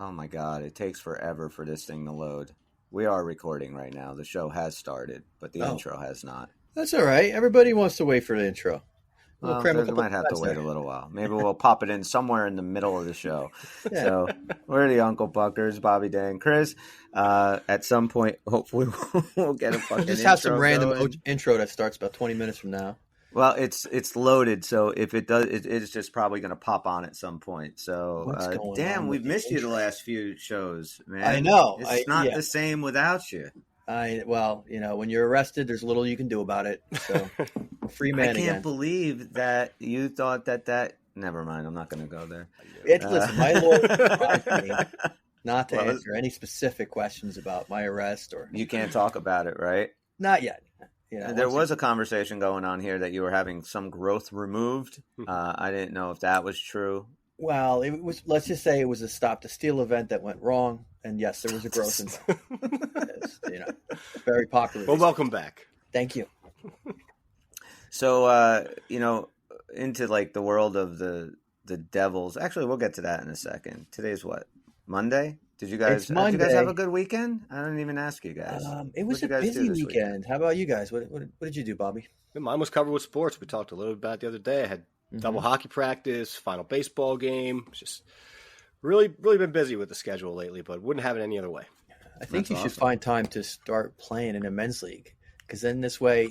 Oh my God, it takes forever for this thing to load. We are recording right now. The show has started, but the intro has not. That's all right. Everybody wants to wait for the intro. Well, we might have to wait a little while. Maybe we'll pop it in somewhere in the middle of the show. Yeah. So we're the Uncle Buckers, Bobby, Dan, Chris. At some point, hopefully, we'll get a fucking just intro have some random going. intro that starts about 20 minutes from now. Well, it's loaded, so if it does, it's just probably going to pop on at some point. So, damn, we've missed you the last few shows, man. I know. It's not the same without you. Well, when you're arrested, there's little you can do about it. So, free man again. I can't believe that you thought that. Never mind. I'm not going to go there. Listen, my lawyer advised me not to answer any specific questions about my arrest or. You can't talk about it, right? Not yet. There was a conversation going on here that you were having some growth removed. I didn't know if that was true. Well, it was. Let's just say it was a stop to steal event that went wrong, and yes, there was a growth involved. Very popular. Well, welcome back. Thank you. So, into like the world of the Devils. Actually, we'll get to that in a second. Today's what? Monday? Did you guys have a good weekend? I didn't even ask you guys. It was a busy weekend. How about you guys? What did you do, Bobby? Mine was covered with sports. We talked a little bit about it the other day. I had double hockey practice, final baseball game. Just really been busy with the schedule lately, but wouldn't have it any other way. I think you should find time to start playing in a men's league, because then this way,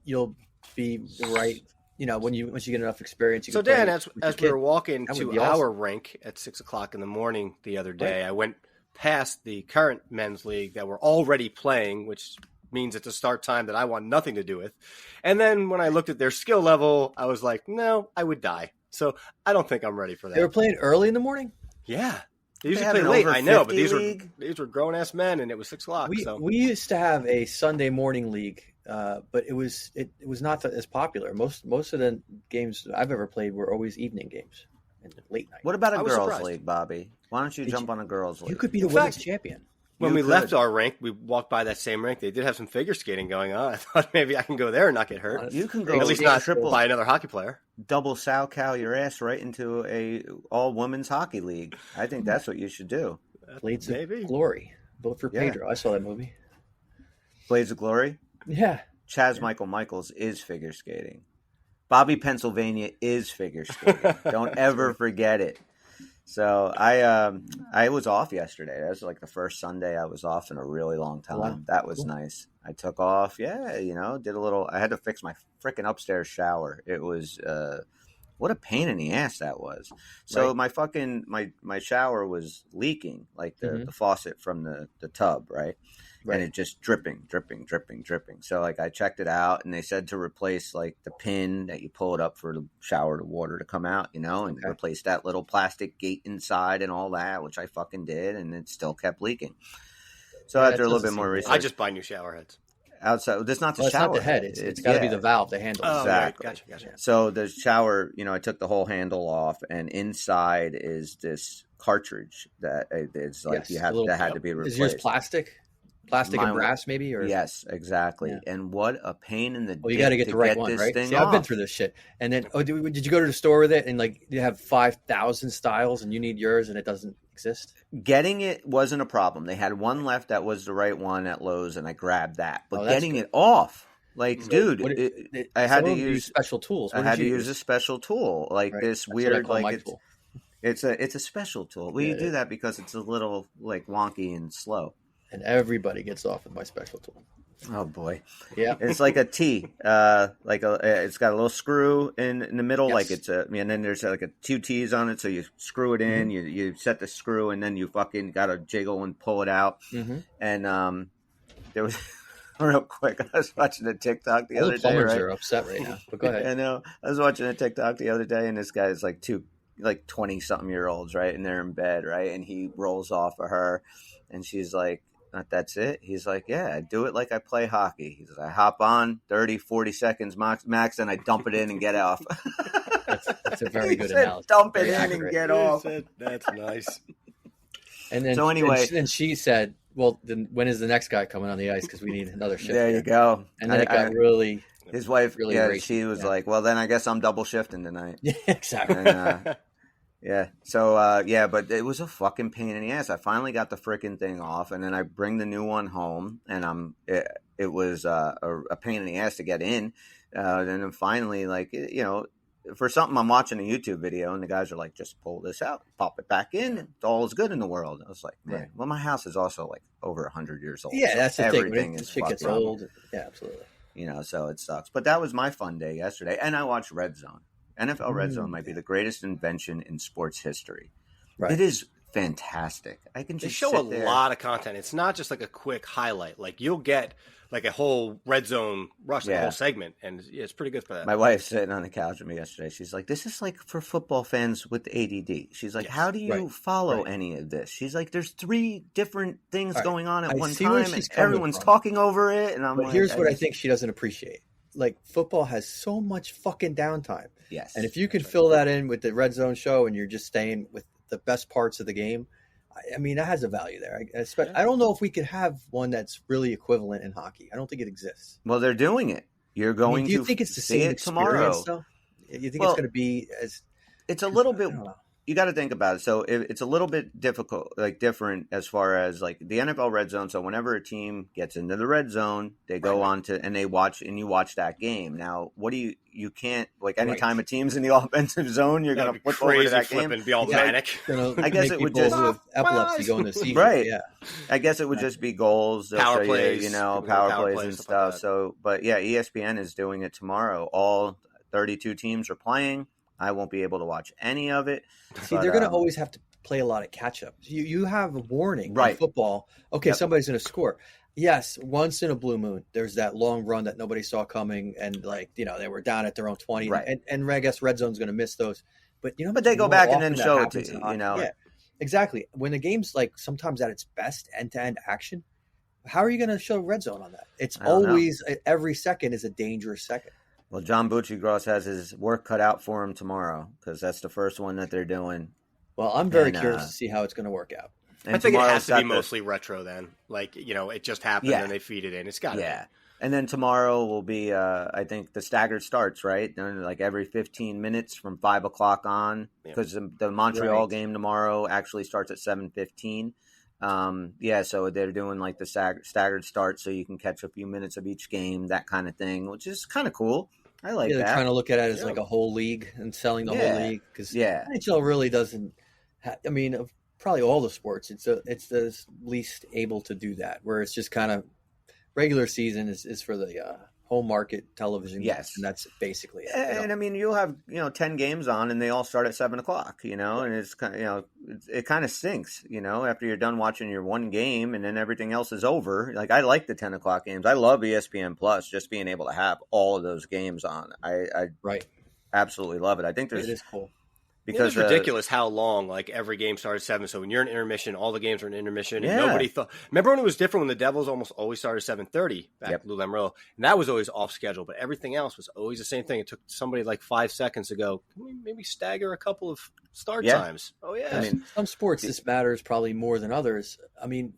you'll be right. Once you get enough experience. So Dan, as we were walking to our rink at 6:00 in the morning the other day, I went past the current men's league that we're already playing, which means it's a start time that I want nothing to do with. And then when I looked at their skill level, I was like, no, I would die. So I don't think I'm ready for that. They were playing early in the morning? Yeah. They usually play late, I know, but these were grown-ass men, and it was 6:00. We used to have a Sunday morning league, but it was not as popular. Most of the games I've ever played were always evening games and late night. What about a girls' league, Bobby? Why don't you jump on a girls' league? You could be the women's champion. When we left our rink, we walked by that same rink. They did have some figure skating going on. I thought maybe I can go there and not get hurt. You can go at least not by another hockey player. Double sow cow your ass right into a all women's hockey league. I think that's what you should do. Blades of Glory. Vote for Pedro. I saw that movie. Blades of Glory? Yeah. Michael Michaels is figure skating. Bobby Pennsylvania is figure skating. Don't ever forget it. So I was off yesterday. That was like the first Sunday I was off in a really long time. Wow. That was nice. I took off. Yeah, did a little. I had to fix my freaking upstairs shower. It was what a pain in the ass that was. So my shower was leaking, like the faucet from the tub, right? And it just dripping. So like I checked it out, and they said to replace like the pin that you pull it up for the shower, the water to come out, and replace that little plastic gate inside and all that, which I fucking did, and it still kept leaking. So after a little bit more research, I just buy new shower heads. Outside, that's not the shower. It's not the head. It's got to be the valve, the handle. Oh, exactly. Right. Gotcha. So the shower, I took the whole handle off, and inside is this cartridge that it's like that had to be replaced. Is yours plastic? Plastic and brass, maybe? Or yes, exactly. Yeah. And what a pain in the dick. Well, you got to get the right one, right? See, I've been through this shit. And then, did you go to the store with it and like you have 5,000 styles and you need yours and it doesn't exist? Getting it wasn't a problem. They had one left that was the right one at Lowe's, and I grabbed that. But getting it off, like, dude, I had to use special tools. I had to use a special tool, like this weird, like it's a special tool. We do that because it's a little like wonky and slow. And everybody gets off with my special tool. Oh boy, yeah! It's like a T, it's got a little screw in the middle, like it's and then there's like two T's on it, so you screw it in, you set the screw, and then you fucking got to jiggle and pull it out. And there was real quick, I was watching a TikTok the other day. Plumbers are upset right now, but go ahead. I know. I was watching a TikTok the other day, and this guy's like 20-something-year-olds, right, and they're in bed, right, and he rolls off of her, and she's like, that's it? He's like, yeah, I do it like I play hockey. He says, I hop on 30, 40 seconds max, and I dump it in and get off. That's a very good analogy. Dump it in and get off. That's nice. And then, so anyway, and she said, well, then when is the next guy coming on the ice? Because we need another shift. There you go. And then it got really... His wife, she was like, well, then I guess I'm double shifting tonight. Yeah, exactly. And, Yeah. So, but it was a fucking pain in the ass. I finally got the freaking thing off, and then I bring the new one home, and it was a pain in the ass to get in. And then finally, like, for something I'm watching a YouTube video, and the guys are like, just pull this out, pop it back in, and all is good in the world. I was like, man, Right. well, my house is also like over 100 years old. Yeah, so that's the everything thing. is Shit gets fucked up. old. Yeah, absolutely. So it sucks. But that was my fun day yesterday, and I watched Red Zone. NFL Red Zone might be the greatest invention in sports history. Right. It is fantastic. I can just They show a lot of content. It's not just like a quick highlight. Like you'll get like a whole Red Zone rush, like a whole segment, and it's pretty good for that. My wife's sitting on the couch with me yesterday. She's like, "This is like for football fans with ADD." She's like, "How do you follow any of this?" She's like, "There's 3 different things going on at one time, and everyone's talking over it." And I'm like, here's what I think she doesn't appreciate. Like, football has so much fucking downtime. Yes. And if you can fill that in with the Red Zone show and you're just staying with the best parts of the game, I mean, that has a value there. I don't know if we could have one that's really equivalent in hockey. I don't think it exists. Well, they're doing it. You're going do you think it's the same tomorrow. Though? You think it's going to be as... It's a little bit... You got to think about it. So it's a little bit difficult, like different as far as like the NFL Red Zone. So whenever a team gets into the Red Zone, they go on to and they watch and you watch that game. Now, what do you can't like anytime a team's in the offensive zone, you're going to flip over to that game and be all manic. I guess it would just with epilepsy going to seizure. Right. Yeah. I guess it would just be goals, power plays, power plays and stuff. Like so, but yeah, ESPN is doing it tomorrow. All 32 teams are playing. I won't be able to watch any of it. See, they're going to always have to play a lot of catch up. You have a warning in football. Okay, somebody's going to score. Yes, once in a blue moon, there's that long run that nobody saw coming, and they were down at their own 20. Right. And I guess Red Zone's going to miss those. But but they go back and then show it to you. Yeah, exactly. When the game's like sometimes at its best, end-to-end action, how are you going to show Red Zone on that? It's always every second is a dangerous second. Well, John Bucci-Gross has his work cut out for him tomorrow because that's the first one that they're doing. Well, I'm very curious to see how it's going to work out. I think it has to be mostly retro then. Like, it just happened and they feed it in. It's got to be. And then tomorrow will be, I think, the staggered starts, right? Like every 15 minutes from 5 o'clock on because the Montreal game tomorrow actually starts at 7:15. So they're doing like the staggered start so you can catch a few minutes of each game, that kind of thing, which is kind of cool. I like that. They're trying to look at it as like a whole league and selling the whole league because NHL really doesn't. I mean, of probably all the sports, it's the least able to do that. Where it's just kind of regular season is for the home market television. Yes, and that's basically it. And I mean, you'll have 10 games on, and they all start at 7 o'clock. And it's kind of it kind of stinks. After you're done watching your one game, and then everything else is over. Like I like the 10 o'clock games. I love ESPN Plus, just being able to have all of those games on. I absolutely love it. I think it is cool. Because it's ridiculous how long, like every game started 7. So when you're in intermission, all the games are in intermission. And nobody thought. Remember when it was different when the Devils almost always started 7:30 back at Lou Lamoriello, and that was always off schedule. But everything else was always the same thing. It took somebody like 5 seconds to go. Can we maybe stagger a couple of start times? Oh yeah. I mean, some sports this matters probably more than others. I mean,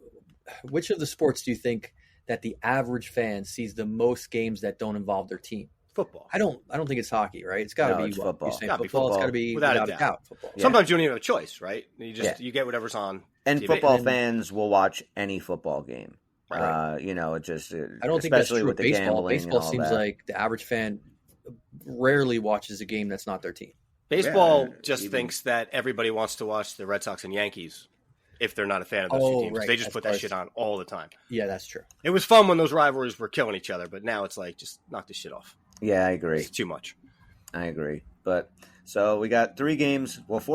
which of the sports do you think that the average fan sees the most games that don't involve their team? Football. I don't think it's hockey, right? It's got to be football. It's got to be without a doubt. Football. Sometimes you don't even have a choice, right? You get whatever's on. And TV. Football fans will watch any football game. Right. It just I don't think that's true with baseball. Baseball seems like the average fan rarely watches a game that's not their team. Baseball just thinks that everybody wants to watch the Red Sox and Yankees if they're not a fan of those two teams. Right. They just put that shit on all the time. Yeah, that's true. It was fun when those rivalries were killing each other, but now it's like just knock this shit off. Yeah, I agree. It's too much. I agree. But so we got 4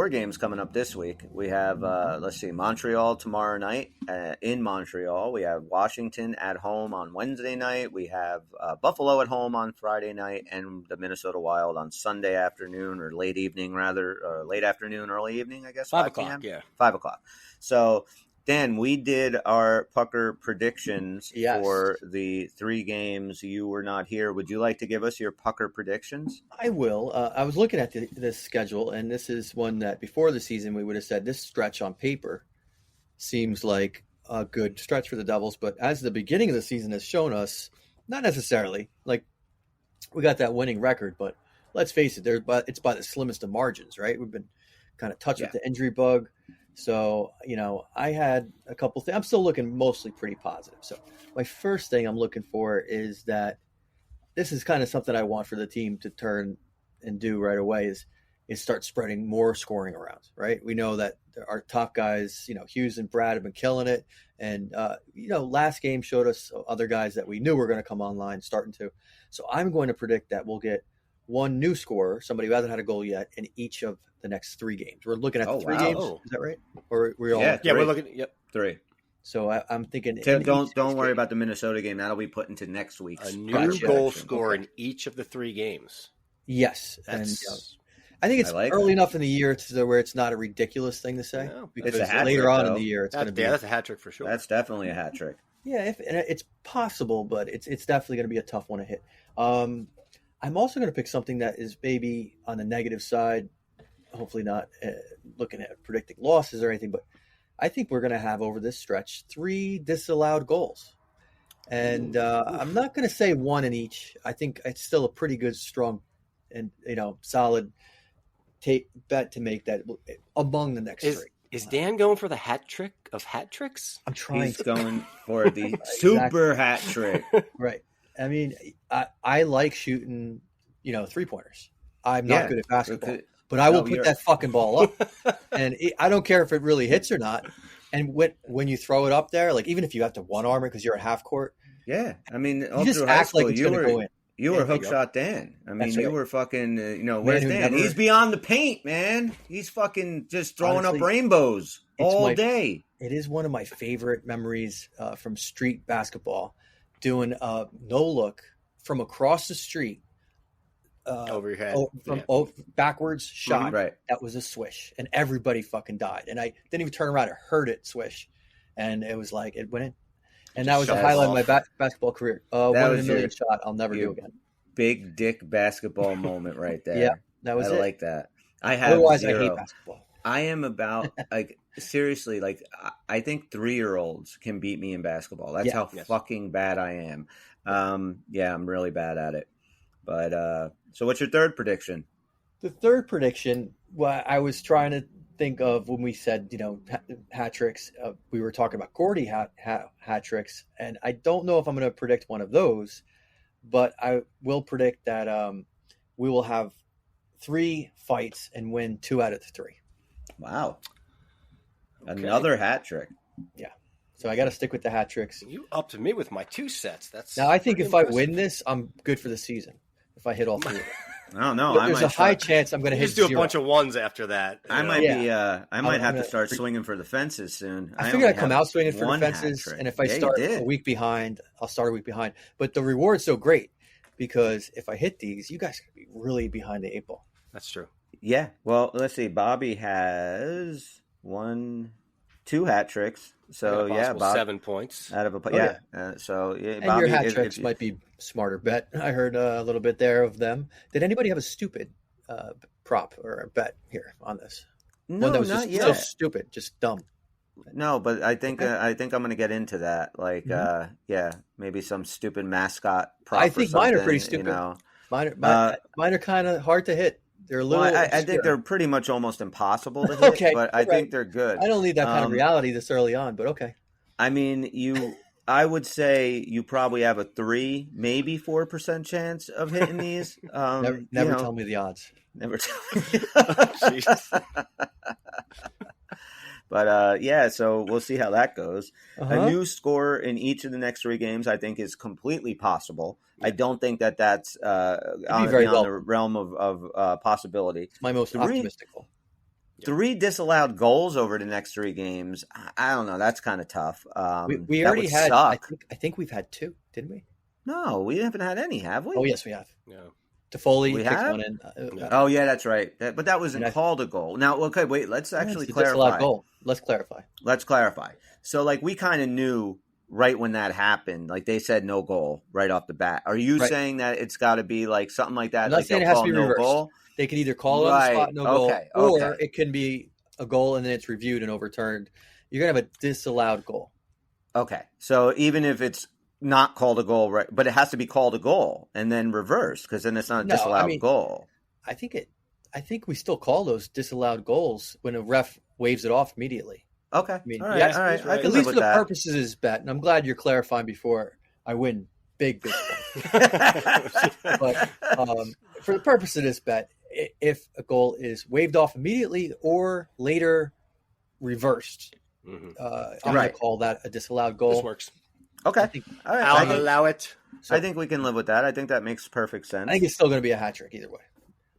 games coming up this week. We have, Montreal tomorrow night in Montreal. We have Washington at home on Wednesday night. We have Buffalo at home on Friday night and the Minnesota Wild on Sunday afternoon or late evening, late afternoon, early evening, I guess. 5 o'clock, yeah. 5 o'clock. So, Dan, we did our pucker predictions for the 3 games. You were not here. Would you like to give us your pucker predictions? I will. I was looking at this schedule, and this is one that before the season we would have said this stretch on paper seems like a good stretch for the Devils. But as the beginning of the season has shown us, not necessarily. Like, we got that winning record, but let's face it, it's by the slimmest of margins, right? We've been kind of touched with the injury bug. So, I had a couple things. I'm still looking mostly pretty positive. So my first thing I'm looking for is that this is kind of something I want for the team to turn and do right away is start spreading more scoring around, right? We know that our top guys, Hughes and Brad have been killing it. And, last game showed us other guys that we knew were going to come online starting to. So I'm going to predict that we'll get one new scorer, somebody who hasn't had a goal yet, in each of the next 3 games. We're looking at 3 games. Is that right? Or we're all we're looking. Yep, 3. So I'm thinking. Don't worry about the Minnesota game. That'll be put into next week's. A new goal scorer in each of the 3 games. Yes, I think it's early enough in the year to where it's not a ridiculous thing to say. No, because later on in the year, it's going to be. That's a hat trick for sure. That's definitely a hat trick. Yeah, it's possible, but it's definitely going to be a tough one to hit. I'm also going to pick something that is maybe on the negative side. Hopefully not looking at predicting losses or anything, but I think we're going to have over this stretch 3 disallowed goals. And I'm not going to say 1 in each. I think it's still a pretty good, strong, and solid bet to make that among the next 3. Is Dan going for the hat trick of hat tricks? I'm trying. He's going for the super hat trick. Right. I mean, I like shooting, 3-pointers. I'm not good at basketball, but I will put that fucking ball up, and I don't care if it really hits or not. And when you throw it up there, like even if you have to one arm it because you're at half court, I mean, you just act like it's going to go in. You were hookshot Dan. I mean, you were fucking, where's Dan? He's beyond the paint, man. He's fucking just throwing up rainbows all day. It is one of my favorite memories from street basketball, doing a no-look from across the street. Over your head. Backwards shot. Right. That was a swish, and everybody fucking died. And I didn't even turn around. I heard it swish, and it was like it went in. And that was the highlight of my basketball career. 1 in a million shot I'll never do again. Big dick basketball moment right there. Yeah, that was it. I like that. I have Otherwise, 0. I hate basketball. I am about, seriously, I think 3-year-olds can beat me in basketball. That's how fucking bad I am. I'm really bad at it. But, so what's your third prediction? The third prediction, I was trying to think of when we said, hat tricks. We were talking about Gordy hat tricks, and I don't know if I'm going to predict one of those, but I will predict that we will have 3 fights and win 2 out of the 3. Wow. Another hat trick. Yeah. So I got to stick with the hat tricks. You upped me with my 2 sets. Now I think if I win this, I'm good for the season. If I hit all 3 of them. I don't know. There's a high chance I'm going to hit 0. Just do a bunch of 1s after that. I might have to start swinging for the fences soon. I figured I'd come out swinging for the fences, and if I start a week behind, I'll start a week behind. But the reward's so great because if I hit these, you guys could be really behind the 8 ball. That's true. Yeah. Well, let's see. Bobby has 2 hat tricks. So Bob, 7 points out of a Bobby, and Bobby, your hat tricks might be smarter bet. I heard a little bit there of them. Did anybody have a stupid prop or a bet here on this? No, one that was not just so stupid, just dumb. No, but I think I'm going to get into that. Maybe some stupid mascot prop. I think mine are pretty stupid. Mine are kind of hard to hit. They're a little. I think they're pretty much almost impossible to hit, but I think they're good. I don't need that kind of reality this early on, but okay. I mean, I would say you probably have a 3, maybe 4% chance of hitting these. Never tell me the odds. Never tell me. But so we'll see how that goes. A new score in each of the next 3 games, I think, is completely possible. I don't think that's beyond the realm of possibility. It's my most optimistic goal. 3 disallowed goals over the next 3 games. I don't know. That's kind of tough. We already had. I think we've had 2, didn't we? No, we haven't had any, have we? Oh yes, we have. No. Toffoli we kicks have? one in. Oh yeah, that's right. But that wasn't called a goal. Now, okay, wait. Let's actually clarify. Goal. Let's clarify. So, we kind of knew right when that happened. They said no goal right off the bat. Are you saying that it's got to be something like that? I'm not saying it has to be reversed. Goal? They can either call it on the spot, no goal, or it can be a goal and then it's reviewed and overturned. You're gonna have a disallowed goal. Okay, so even if it's not called a goal, right? But it has to be called a goal and then reversed because then it's not a disallowed goal. I think it. I think we still call those disallowed goals when a ref waves it off immediately. Okay. I mean, all right. yes, all right. I can at least for the that. purposes of this bet, and I'm glad you're clarifying before I win big. But for the purpose of this bet, if a goal is waved off immediately or later reversed, I'm going to call that a disallowed goal. This works. Okay. All right. I'll allow it. So, I think we can live with that. I think that makes perfect sense. I think it's still going to be a hat trick either way.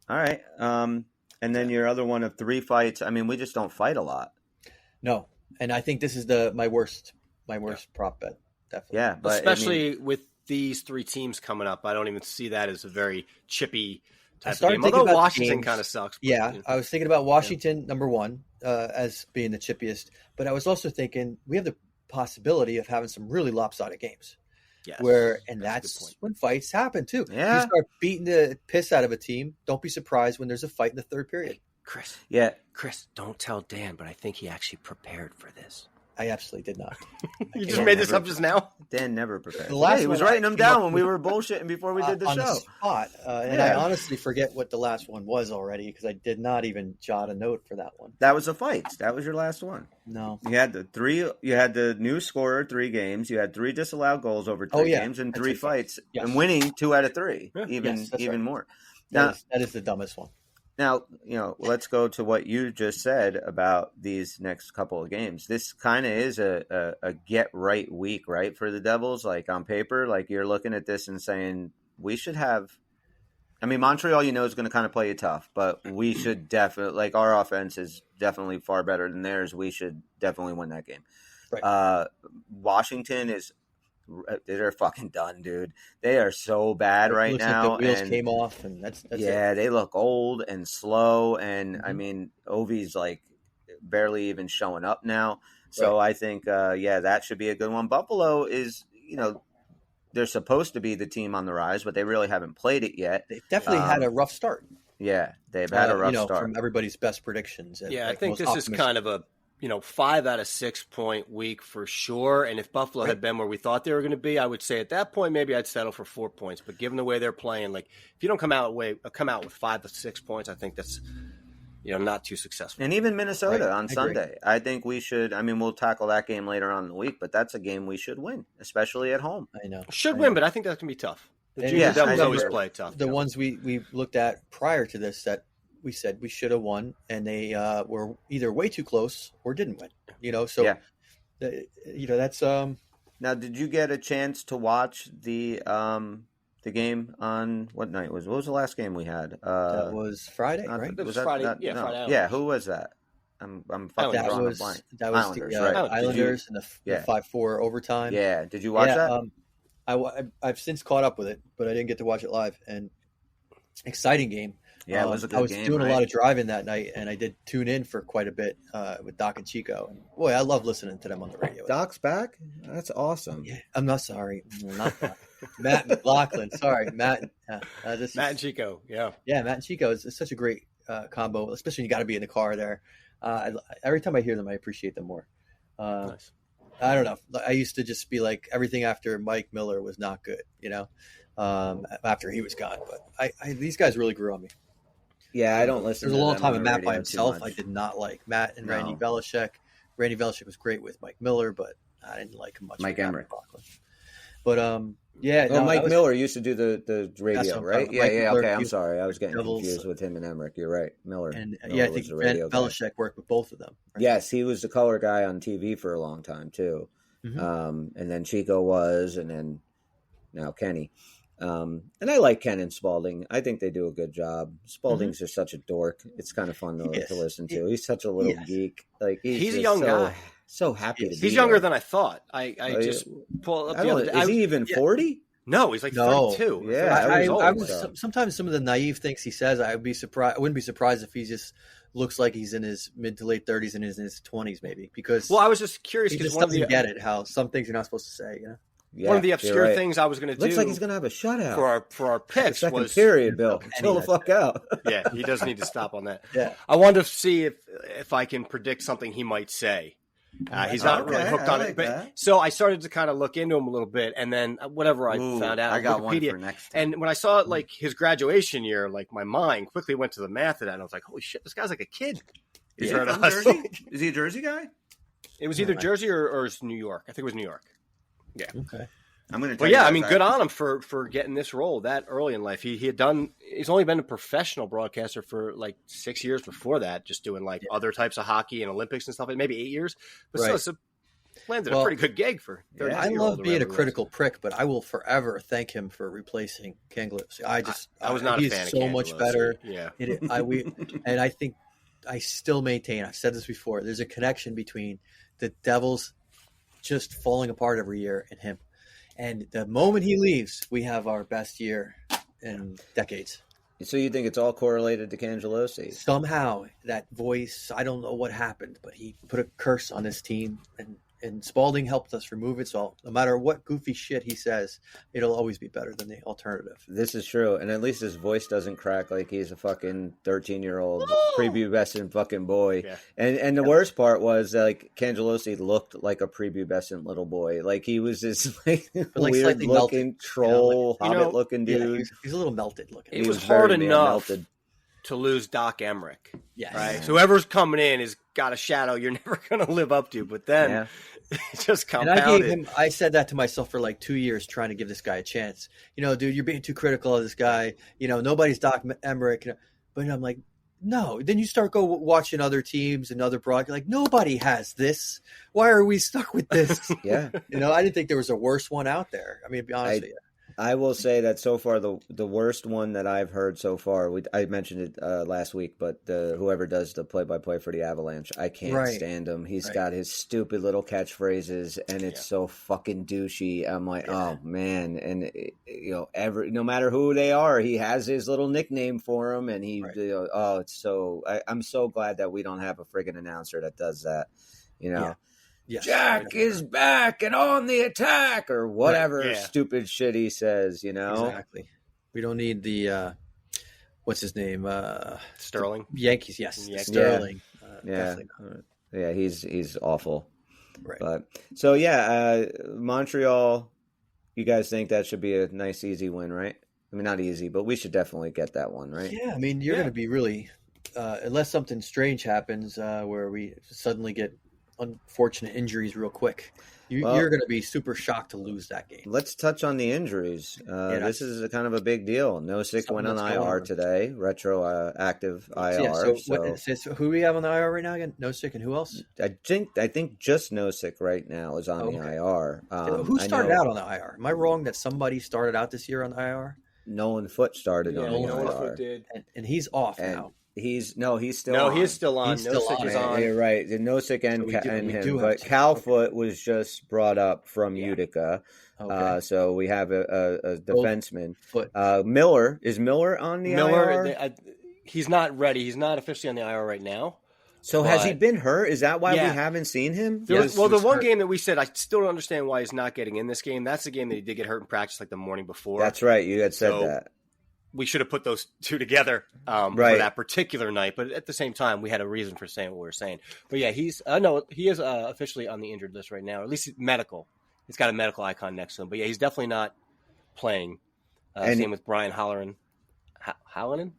All right. And then your other one of 3 fights. I mean, we just don't fight a lot. No. And I think this is my worst prop bet. Definitely. Yeah. But especially with these 3 teams coming up, I don't even see that as a very chippy type of game. Although Washington kind of sucks. But, yeah. I was thinking about Washington, number 1, as being the chippiest. But I was also thinking we have the possibility of having some really lopsided games. Yes, that's when fights happen too. Yeah. You start beating the piss out of a team. Don't be surprised when there's a fight in the third period. Chris. Yeah. Chris, don't tell Dan, but I think he actually prepared for this. I absolutely did not. You just made this up just now? Dan never prepared. He was writing them down when we were bullshitting before we did the on show. The spot. And I honestly forget what the last one was already because I did not even jot a note for that one. That was the fights. That was your last one. No. You had the new scorer 3 games. You had 3 disallowed goals over 3 games and 3 fights. Yes. And winning 2 out of 3. Yeah. Even more. That is the dumbest one. Now, let's go to what you just said about these next couple of games. This kind of is a get right week, right, for the Devils. Like on paper, like you're looking at this and saying we should have. I mean, Montreal, is going to kind of play you tough, but we should definitely our offense is definitely far better than theirs. We should definitely win that game. Right. Washington they're fucking done, dude. They are so bad right now. Like the wheels came off, and that's it. They look old and slow, and I mean, Ovi's like barely even showing up now. So I think, that should be a good one. Buffalo is, they're supposed to be the team on the rise, but they really haven't played it yet. They've definitely had a rough start. Yeah, they've had a rough start from everybody's best predictions. I think this is kind of a 5 out of 6 point week for sure. And if Buffalo had been where we thought they were going to be, I would say at that point maybe I'd settle for 4 points. But given the way they're playing, like if you don't come out with 5 to 6 points, I think that's not too successful. And even Minnesota on Sunday, I think we should. I mean, we'll tackle that game later on in the week, but that's a game we should win, especially at home. I know win, but I think that's going to be tough. The Devils always play tough. The ones we looked at prior to this that we said we should have won, and they were either way too close or didn't win. That's Now, did you get a chance to watch the game on what night was? What was the last game we had? That was Friday, right? It was Friday. Friday. Who was that? I'm fucking drawing a blank. That was Islanders, the right? Islanders and the 5-4 overtime. Yeah. Did you watch that? I've since caught up with it, but I didn't get to watch it live. And exciting game. Yeah, it was a good game. I was doing a lot of driving that night, and I did tune in for quite a bit with Doc and Chico. And boy, I love listening to them on the radio. Doc's back? That's awesome. Yeah, I'm not sorry. Not Doc. Matt McLaughlin. Sorry, Matt. Matt and Chico. Yeah. Yeah, Matt and Chico is such a great combo, especially when you got to be in the car there. Every time I hear them, I appreciate them more. Nice. I don't know. I used to just be like everything after Mike Miller was not good, after he was gone. But these guys really grew on me. Yeah, I don't listen. There's a long time with Matt by himself. I did not like Matt and Randy Belichick. Randy Belichick was great with Mike Miller, but I didn't like him much. Mike Emmerich. But Mike Miller used to do the radio, right? Yeah. Miller, okay, I'm sorry, I was getting confused with him and Emmerich. You're right, Miller. And I think Belichick worked with both of them. Right? Yes, he was the color guy on TV for a long time too. Mm-hmm. And then Chico was, and then now Kenny. And I like Ken and Spalding. I think they do a good job. Spalding's just such a dork. It's kind of fun to listen to. He's such a little geek. Like he's a young guy. So happy to be. He's younger than I thought. I just pulled up the other day. Is he even 40? No, he's like 32. Yeah, sometimes some of the naive things he says, I wouldn't be surprised if he just looks like he's in his mid to late 30s and is in his 20s maybe. Because I was just curious because he just doesn't get it how some things you're not supposed to say. Yeah, one of the obscure things I was going to do. Looks like he's going to have a shutout for our picks. Second period, Bill. Chill the fuck out. Yeah, he does need to stop on that. Yeah, I wanted to see if I can predict something he might say. He's not really hooked on it. But so I started to kind of look into him a little bit, and then whatever I found out, I got one for next time. And when I saw it, like his graduation year, like my mind quickly went to the math of that, and I was like, "Holy shit, this guy's like a kid." Is he from Jersey? Is he a Jersey guy? It was either Jersey or New York. I think it was New York. Yeah. Okay. I'm going to. But yeah, I mean, good on him for getting this role that early in life. He's only been a professional broadcaster for like 6 years before that, just doing like other types of hockey and Olympics and stuff. Like maybe 8 years, but still, so landed a pretty good gig for. I love being a critical prick, but I will forever thank him for replacing Cangelosi. I was not a fan. He's so much better. Yeah. And I think I still maintain. I've said this before. There's a connection between the Devils just falling apart every year and him. And the moment he leaves, we have our best year in decades. So you think it's all correlated to Cangelosi? Somehow, that voice, I don't know what happened, but he put a curse on this team, and Spalding helped us remove it. So no matter what goofy shit he says, it'll always be better than the alternative. This is true. And at least his voice doesn't crack like he's a fucking 13-year-old prepubescent fucking boy. Yeah. And the worst part was like Cangelosi looked like a prepubescent little boy. Like he was this like weird looking troll, hobbit looking dude. Yeah, he's a little melted looking. It was hard enough to lose Doc Emmerich. Yes. Right. So whoever's coming in has got a shadow you're never going to live up to. But then it just compounded. And I said that to myself for like 2 years, trying to give this guy a chance. Dude, you're being too critical of this guy. Nobody's Doc Emmerich. But I'm like, no. Then you start watching other teams and other broadcasts. Like, nobody has this. Why are we stuck with this? Yeah. I didn't think there was a worse one out there. I mean, to be honest with you. I will say that so far the worst one that I've heard so far. I mentioned it last week, but whoever does the play-by-play for the Avalanche, I can't stand him. He's got his stupid little catchphrases, and it's so fucking douchey. I'm like, oh man, and no matter who they are, he has his little nickname for him, and it's so. I'm so glad that we don't have a friggin' announcer that does that. Yeah. Yes, Jack is back and on the attack, or whatever stupid shit he says, Exactly. We don't need the what's his name? Sterling. Yankees, yes. Sterling. Yeah, he's awful. Right. But so Montreal, you guys think that should be a nice easy win, right? I mean, not easy, but we should definitely get that one, right? Yeah, I mean, you're going to be really unless something strange happens where we suddenly get unfortunate injuries real quick. You're going to be super shocked to lose that game. Let's touch on the injuries. This is a kind of a big deal. Nosek went on IR today, retroactive IR. Yeah, so who do we have on the IR right now again? Nosek and who else? I think just Nosek right now is on the IR. Who started out on the IR? Am I wrong that somebody started out this year on the IR? Nolan Foote started on the IR. Nolan Foote did. And he's off now. He's still on. He is still on. Nosek is on. You're right. The Nosek and him. But Calfoot was just brought up from Utica. Okay. So we have a defenseman. Miller. Is Miller on the IR? He's not ready. He's not officially on the IR right now. So has he been hurt? Is that why we haven't seen him? The one game that we said, I still don't understand why he's not getting in this game. That's the game that he did get hurt in practice like the morning before. That's right. You had said that. We should have put those two together for that particular night, but at the same time, we had a reason for saying what we were saying. But yeah, he is officially on the injured list right now, or at least medical. He's got a medical icon next to him. But yeah, he's definitely not playing. Same with Brian Halloran. Hallinan?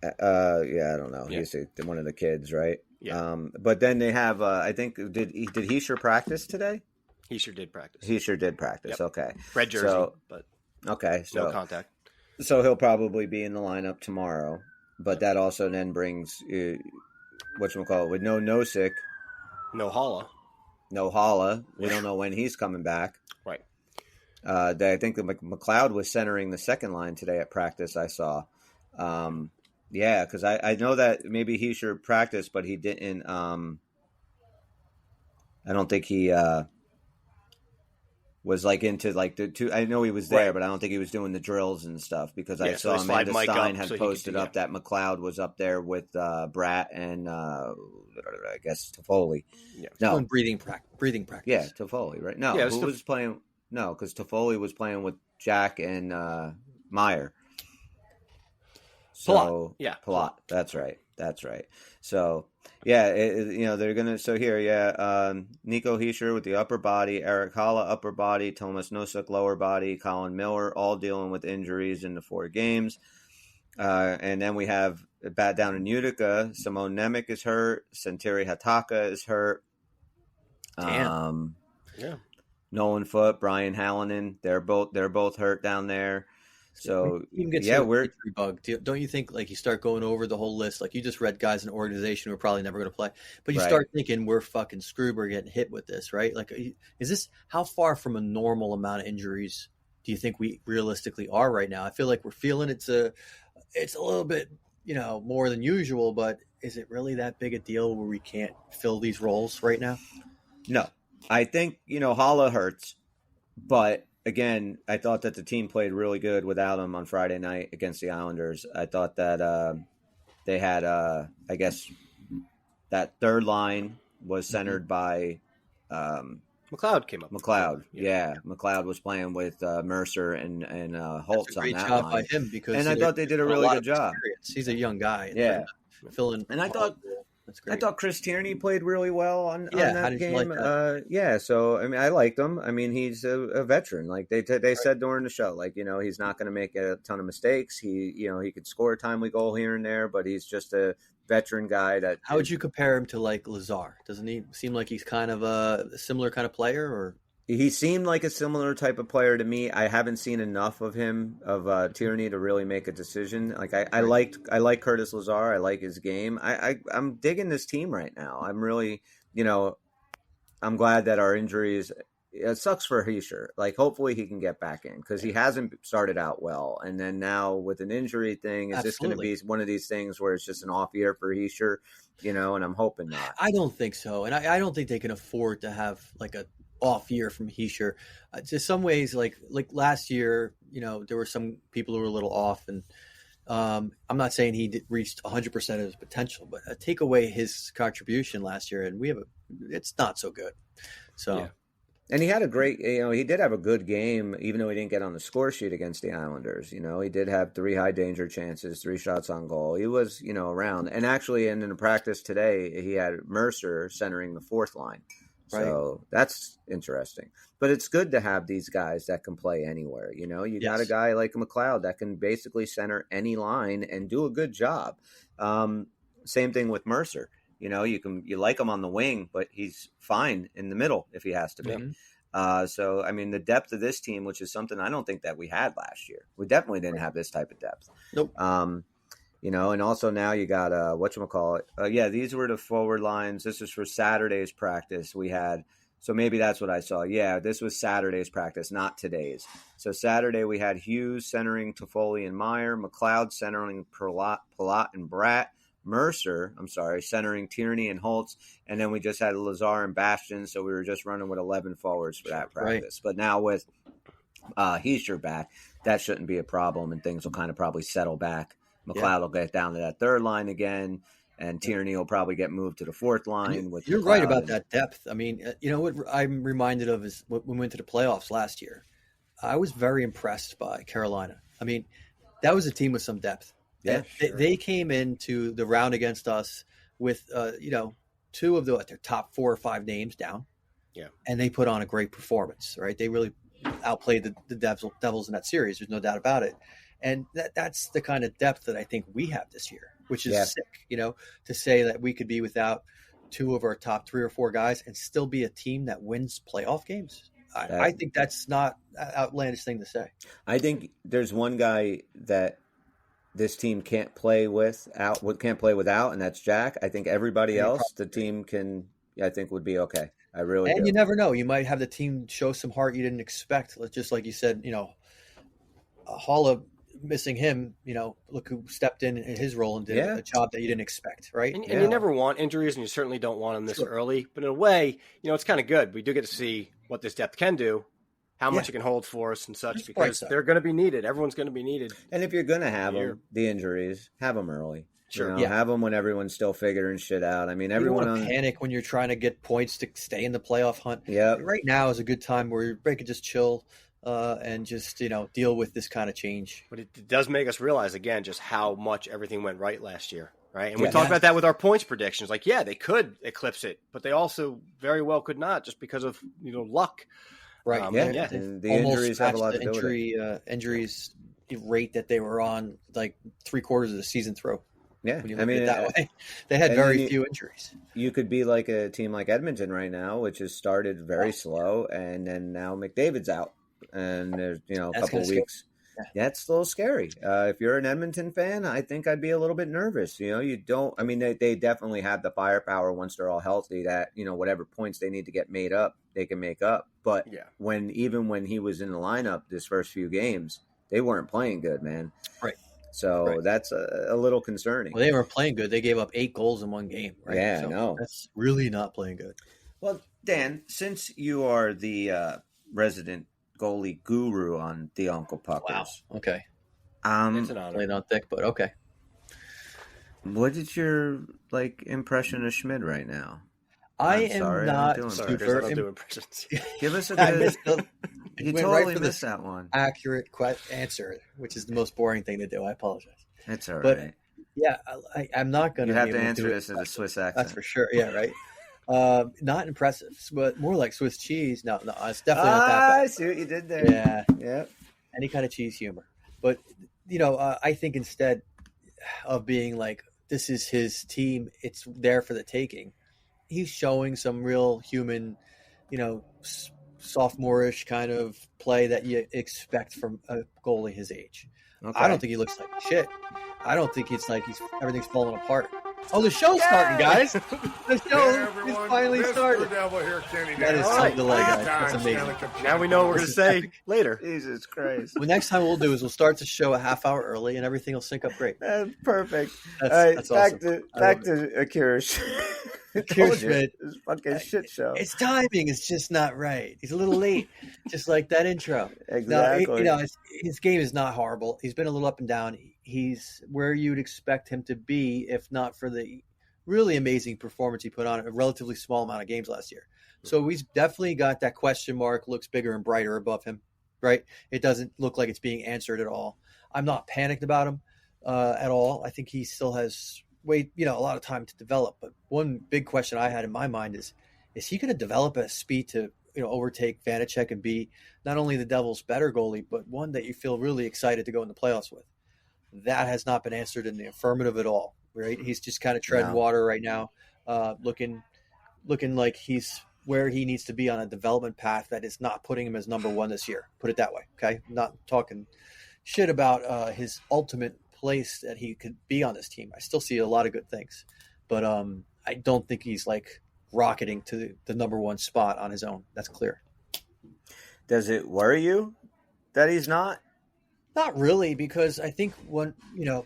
I don't know. Yeah. He's one of the kids, right? Yeah. But then they have. I think did Heischer practice today? Heischer did practice. Yep. Okay. Red jersey, but no contact. So he'll probably be in the lineup tomorrow, but that also then brings whatchamacallit, with no Nosek, no Holla. We don't know when he's coming back. Right. I think that McLeod was centering the second line today at practice. I saw. Because I know that maybe he should practice, but he didn't. I don't think he. Was like into like the two. I know he was there, but I don't think he was doing the drills and stuff because I saw Amanda Stein had posted up that McLeod was up there with Bratt and I guess Toffoli. Yeah, no breathing practice. Yeah, Toffoli, right? No, who was playing? No, because Toffoli was playing with Jack and Meyer. So Palat. Palat, that's right. That's right. So, yeah, they're going to. So here, Nico Hischier with the upper body, Eric Halle upper body, Thomas Nosek lower body, Colin Miller all dealing with injuries in the 4 games. And then we have bat down in Utica. Simone Nemec is hurt. Santeri Hataka is hurt. Damn. Nolan Foote, Brian Hallinan, they're both hurt down there. So we're injury bug. Don't you think, like, you start going over the whole list, like you just read guys in an organization who are probably never going to play, but you start thinking we're fucking screwed. We're getting hit with this, right? Like, is this how far from a normal amount of injuries do you think we realistically are right now? I feel like we're feeling it's a little bit, more than usual, but is it really that big a deal where we can't fill these roles right now? No, I think, Halle hurts, but again, I thought that the team played really good without him on Friday night against the Islanders. I thought that they had, I guess, that third line was centered by McLeod came up. McLeod, McLeod was playing with Mercer and Holtz on that line. Great job by him, because I thought they did a really good job. He's a young guy. Filling. And I thought Chris Tierney played really well on that game. Like that? So I mean, I liked him. I mean, he's a veteran. Like they said during the show, like, he's not going to make a ton of mistakes. He could score a timely goal here and there, but he's just a veteran guy. How would you compare him to, like, Lazar? Doesn't he seem like he's kind of a similar kind of player? Or he seemed like a similar type of player to me. I haven't seen enough of him, of Tierney, to really make a decision. Like I like Curtis Lazar. I like his game. I'm digging this team right now. I'm really, I'm glad that our injuries. It sucks for Hischier. Like, hopefully he can get back in, because he hasn't started out well. And then now with an injury thing, is this going to be one of these things where it's just an off year for Hischier? And I'm hoping not. I don't think so. And I don't think they can afford to have, like, a off year from Hischier. To some ways, like last year, there were some people who were a little off, and I'm not saying he reached 100% of his potential, but take away his contribution last year, and it's not so good. So. Yeah. And he had a great, he did have a good game, even though he didn't get on the score sheet against the Islanders. He did have 3 high danger chances, 3 shots on goal. He was, around. And actually, in the practice today, he had Mercer centering the 4th line. So that's interesting. But it's good to have these guys that can play anywhere. You got a guy like McLeod that can basically center any line and do a good job. Same thing with Mercer. You like him on the wing, but he's fine in the middle if he has to be. Mm-hmm. So, I mean, the depth of this team, which is something I don't think that we had last year. We definitely didn't have this type of depth. Nope. And also now you got whatchamacallit. These were the forward lines. This is for Saturday's practice. We had, so maybe that's what I saw. Yeah, this was Saturday's practice, not today's. So Saturday we had Hughes centering Toffoli and Meyer, McLeod centering Palat and Bratt, Mercer, centering Tierney and Holtz, and then we just had Lazar and Bastian, so we were just running with 11 forwards for that practice. Right. But now with Hischier back, that shouldn't be a problem, and things will kind of probably settle back. McLeod will get down to that 3rd line again, and Tierney will probably get moved to the 4th line. You're right about that depth. I mean, what I'm reminded of is when we went to the playoffs last year. I was very impressed by Carolina. I mean, that was a team with some depth. Yeah, they came into the round against us with, 2 of their top 4 or 5 names down. Yeah. And they put on a great performance, right? They really outplayed the Devils in that series. There's no doubt about it. And that's the kind of depth that I think we have this year, which is sick, to say that we could be without 2 of our top 3 or 4 guys and still be a team that wins playoff games. I think that's not an outlandish thing to say. I think there's one guy that this team can't play without, and that's Jack. I think everybody else, the team would be okay. I really do. And you never know. You might have the team show some heart you didn't expect. Just like you said, Halle missing him, look who stepped in his role and did a job that you didn't expect, right? And you never want injuries, and you certainly don't want them this early. But in a way, it's kind of good. We do get to see what this depth can do, how much it can hold for us and such, because they're going to be needed. Everyone's going to be needed. And if you're going to have the injuries, have them early. Sure. Have them when everyone's still figuring shit out. I mean, everyone don't panic when you're trying to get points to stay in the playoff hunt. Yeah. Right now is a good time where you can just chill and just, deal with this kind of change. But it does make us realize, again, just how much everything went right last year. right? And we talked about that with our points predictions. Like, yeah, they could eclipse it, but they also very well could not, just because of luck. Right. And the injuries have a lot to do with it. Injuries rate that they were on, like 3/4 of the season through. Yeah, when you look at it that way, they had very few injuries. You could be like a team like Edmonton right now, which has started very slow, and then now McDavid's out, and there's a couple of weeks. That's a little scary. If you're an Edmonton fan, I think I'd be a little bit nervous. You don't. I mean, they definitely have the firepower once they're all healthy. That whatever points they need to get made up, they can make up. But when he was in the lineup this first few games, they weren't playing good, man. Right. So that's a little concerning. Well, they weren't playing good. They gave up 8 goals in one game. Right? Yeah, so I know. That's really not playing good. Well, Dan, since you are the resident goalie guru on the Uncle Puckers. Wow. Okay. It's an honor. Playing on thick, but okay. What is your impression of Schmid right now? I am not super. I don't do impressions. Give us a good. You totally missed that one. Accurate answer, which is the most boring thing to do. I apologize. It's all right. But yeah, I'm not going to. You have to answer this in a Swiss accent. That's for sure. Yeah, right. Not impressive, but more like Swiss cheese. No, it's definitely not that bad. I see what you did there. Yeah. Any kind of cheese humor. But, I think instead of being like, this is his team, it's there for the taking, he's showing some real human, sophomore-ish kind of play that you expect from a goalie his age. Okay. I don't think he looks like shit. I don't think it's like everything's falling apart. Oh, the show's starting, guys. The show is finally started. That is some delay, guys. That's amazing. Now we know what we're going to say later. Jesus Christ. The next time we'll do is we'll start the show a half hour early and everything will sync up great. That's perfect. That's awesome. Back to Akira Schmids. It's fucking shit show. It's timing. It's just not right. He's a little late, just like that intro. Exactly. No, his game is not horrible. He's been a little up and down. He's where you'd expect him to be, if not for the really amazing performance he put on a relatively small amount of games last year. So he's definitely got that question mark, looks bigger and brighter above him, right? It doesn't look like it's being answered at all. I'm not panicked about him at all. I think he still has a lot of time to develop. But one big question I had in my mind is he going to develop a speed to overtake Vanacek and be not only the Devils' better goalie, but one that you feel really excited to go in the playoffs with? That has not been answered in the affirmative at all, right? He's just kind of treading water right now, looking like he's where he needs to be on a development path that is not putting him as number one this year. Put it that way, okay? I'm not talking shit about his ultimate place that he could be on this team. I still see a lot of good things, but I don't think he's rocketing to the number one spot on his own. That's clear. Does it worry you that he's not? Not really, because I think when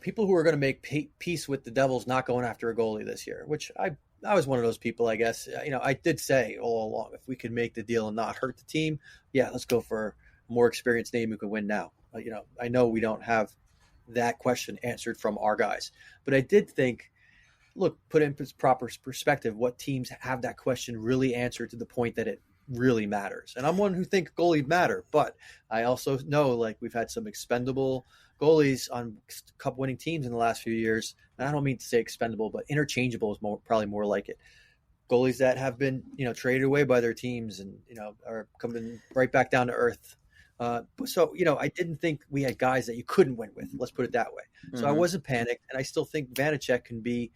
people who are going to make peace with the Devils not going after a goalie this year, which I was one of those people, I guess. I did say all along, if we could make the deal and not hurt the team, let's go for a more experienced name who can win now. I know we don't have that question answered from our guys, but I did think, look, put in proper perspective, what teams have that question really answered to the point that it really matters. And I'm one who think goalies matter, but I also know we've had some expendable goalies on cup winning teams in the last few years. And I don't mean to say expendable, but interchangeable is probably more like it. Goalies that have been, traded away by their teams and, are coming right back down to earth. So, I didn't think we had guys that you couldn't win with. Let's put it that way. So I wasn't panicked. And I still think Vanacek can be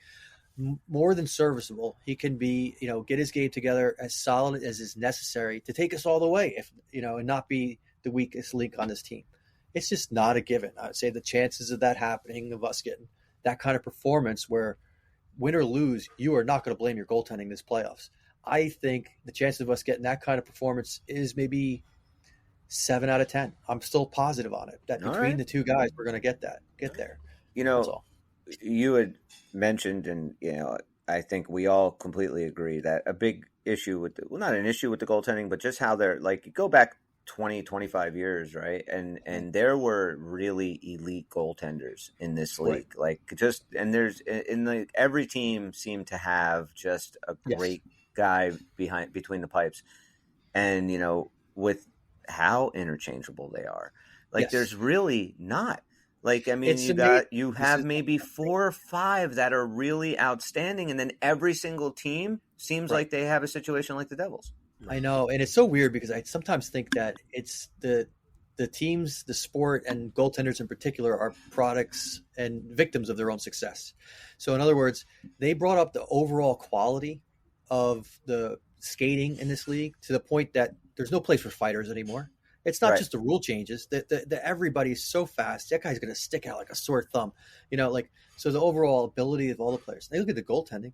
more than serviceable. He can be, get his game together as solid as is necessary to take us all the way, and not be the weakest link on this team. It's just not a given. I would say the chances of that happening, of us getting that kind of performance where win or lose, you are not going to blame your goaltending this playoffs. I think the chances of us getting that kind of performance is maybe 7 out of 10. I'm still positive on it that between the two guys, we're going to get there. You had mentioned, and I think we all completely agree that a big issue with not an issue with the goaltending, but just how they're go back 20, 25 years, right? And there were really elite goaltenders in this league. Right. Every team seemed to have just a great guy between the pipes. And, with how interchangeable they are. There's really not. Like, I mean, you have maybe 4 or 5 that are really outstanding, and then every single team seems like they have a situation like the Devils. I know, and it's so weird because I sometimes think that it's the teams, the sport, and goaltenders in particular are products and victims of their own success. So in other words, they brought up the overall quality of the skating in this league to the point that there's no place for fighters anymore. It's not just the rule changes. The everybody's so fast. That guy's going to stick out like a sore thumb. So the overall ability of all the players. They look at the goaltending.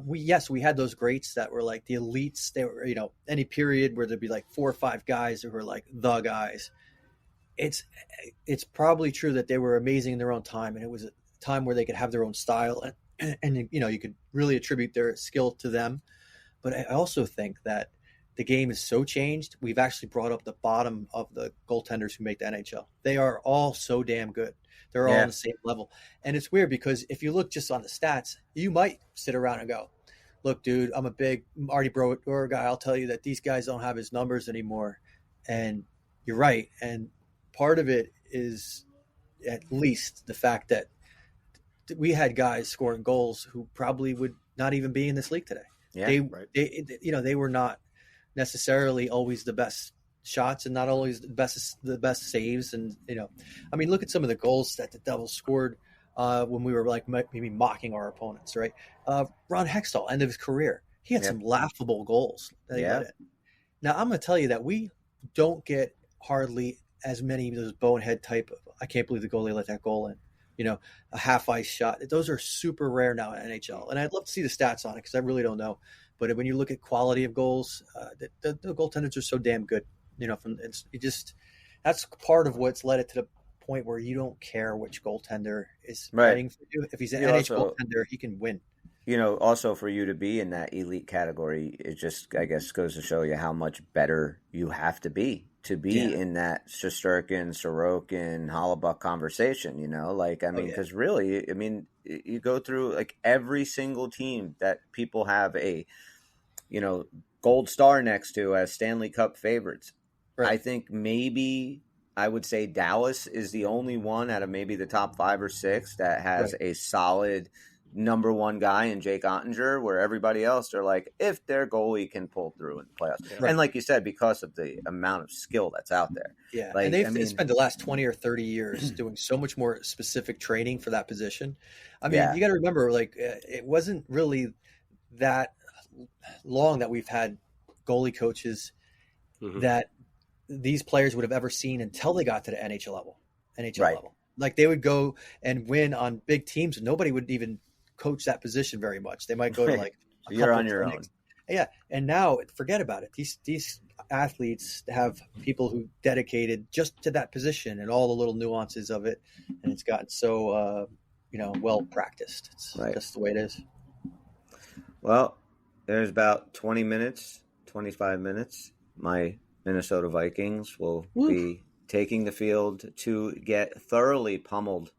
We had those greats that were like the elites. They were, any period where there'd be like 4 or 5 guys who were like the guys. It's probably true that they were amazing in their own time, and it was a time where they could have their own style, and you could really attribute their skill to them. But I also think that the game is so changed. We've actually brought up the bottom of the goaltenders who make the NHL. They are all so damn good. They're all on the same level. And it's weird because if you look just on the stats, you might sit around and go, look, dude, I'm a big Marty Brodeur guy. I'll tell you that these guys don't have his numbers anymore. And you're right. And part of it is at least the fact that we had guys scoring goals who probably would not even be in this league today. Yeah, they were not necessarily always the best shots and not always the best saves. And, look at some of the goals that the Devils scored when we were like maybe mocking our opponents, right? Ron Hextall, end of his career, he had some laughable goals. Now I'm going to tell you that we don't get hardly as many of those bonehead type of, I can't believe the goalie let that goal in, a half ice shot. Those are super rare now in NHL. And I'd love to see the stats on it because I really don't know. But when you look at quality of goals, the goaltenders are so damn good. That's part of what's led it to the point where you don't care which goaltender is playing for you. If he's an NHL goaltender, he can win. Also for you to be in that elite category, it just, I guess, goes to show you how much better you have to be in that Shesterkin, Sorokin, Hollebuck conversation, because really, you go through like every single team that people have a, gold star next to as Stanley Cup favorites. Right. I think maybe I would say Dallas is the only one out of maybe the top 5 or 6 that has a solid number one guy in Jake Ottinger, where everybody else, they're like, if their goalie can pull through in the playoffs. Yeah. And like you said, because of the amount of skill that's out there. Yeah. And they've spent the last 20 or 30 years doing so much more specific training for that position. You got to remember, it wasn't really that long that we've had goalie coaches that these players would have ever seen until they got to the NHL level. Like they would go and win on big teams and nobody would even coach that position very much. They might go to like you're on your own. Yeah. And now forget about it. These athletes have people who dedicated just to that position and all the little nuances of it. And it's gotten so, well practiced. It's just the way it is. Well, there's about 20 minutes, 25 minutes. My Minnesota Vikings will be taking the field to get thoroughly pummeled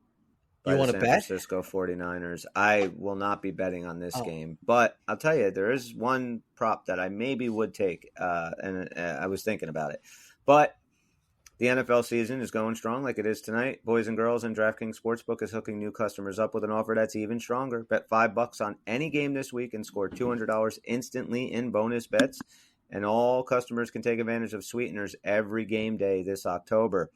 by the San Francisco 49ers. I will not be betting on this game, but I'll tell you, there is one prop that I maybe would take, and I was thinking about it. But the NFL season is going strong like it is tonight. Boys and girls, and DraftKings Sportsbook is hooking new customers up with an offer that's even stronger. Bet $5 on any game this week and score $200 instantly in bonus bets. And all customers can take advantage of sweeteners every game day this October.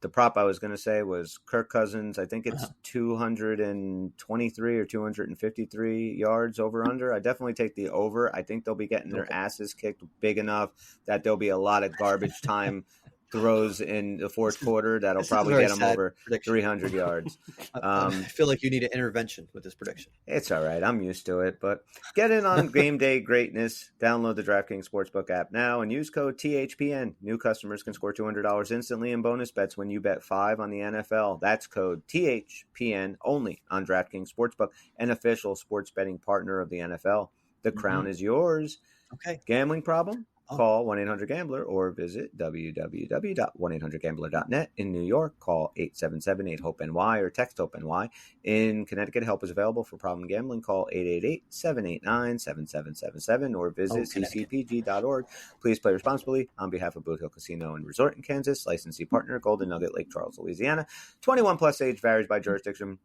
The prop I was going to say was Kirk Cousins. I think it's 223 or 253 yards over under. I definitely take the over. I think they'll be getting their asses kicked big enough that there'll be a lot of garbage time throws in the fourth quarter that'll probably get them over 300 yards. I feel like you need an intervention with this prediction. It's all right. I'm used to it. But get in on game day greatness. Download the DraftKings Sportsbook app now and use code THPN. New customers can score $200 instantly in bonus bets when you bet $5 on the NFL. That's code THPN only on DraftKings Sportsbook, an official sports betting partner of the NFL. The crown is yours. Okay. Gambling problem? call 1-800-GAMBLER or visit www.1800gambler.net. In New York, call 877-8-HOPE-NY or text HOPE-NY. In Connecticut, help is available for problem gambling. Call 888-789-7777 or visit ccpg.org. Please play responsibly. On behalf of Boot Hill Casino and Resort in Kansas, licensee partner, Golden Nugget, Lake Charles, Louisiana. 21 plus, age varies by jurisdiction.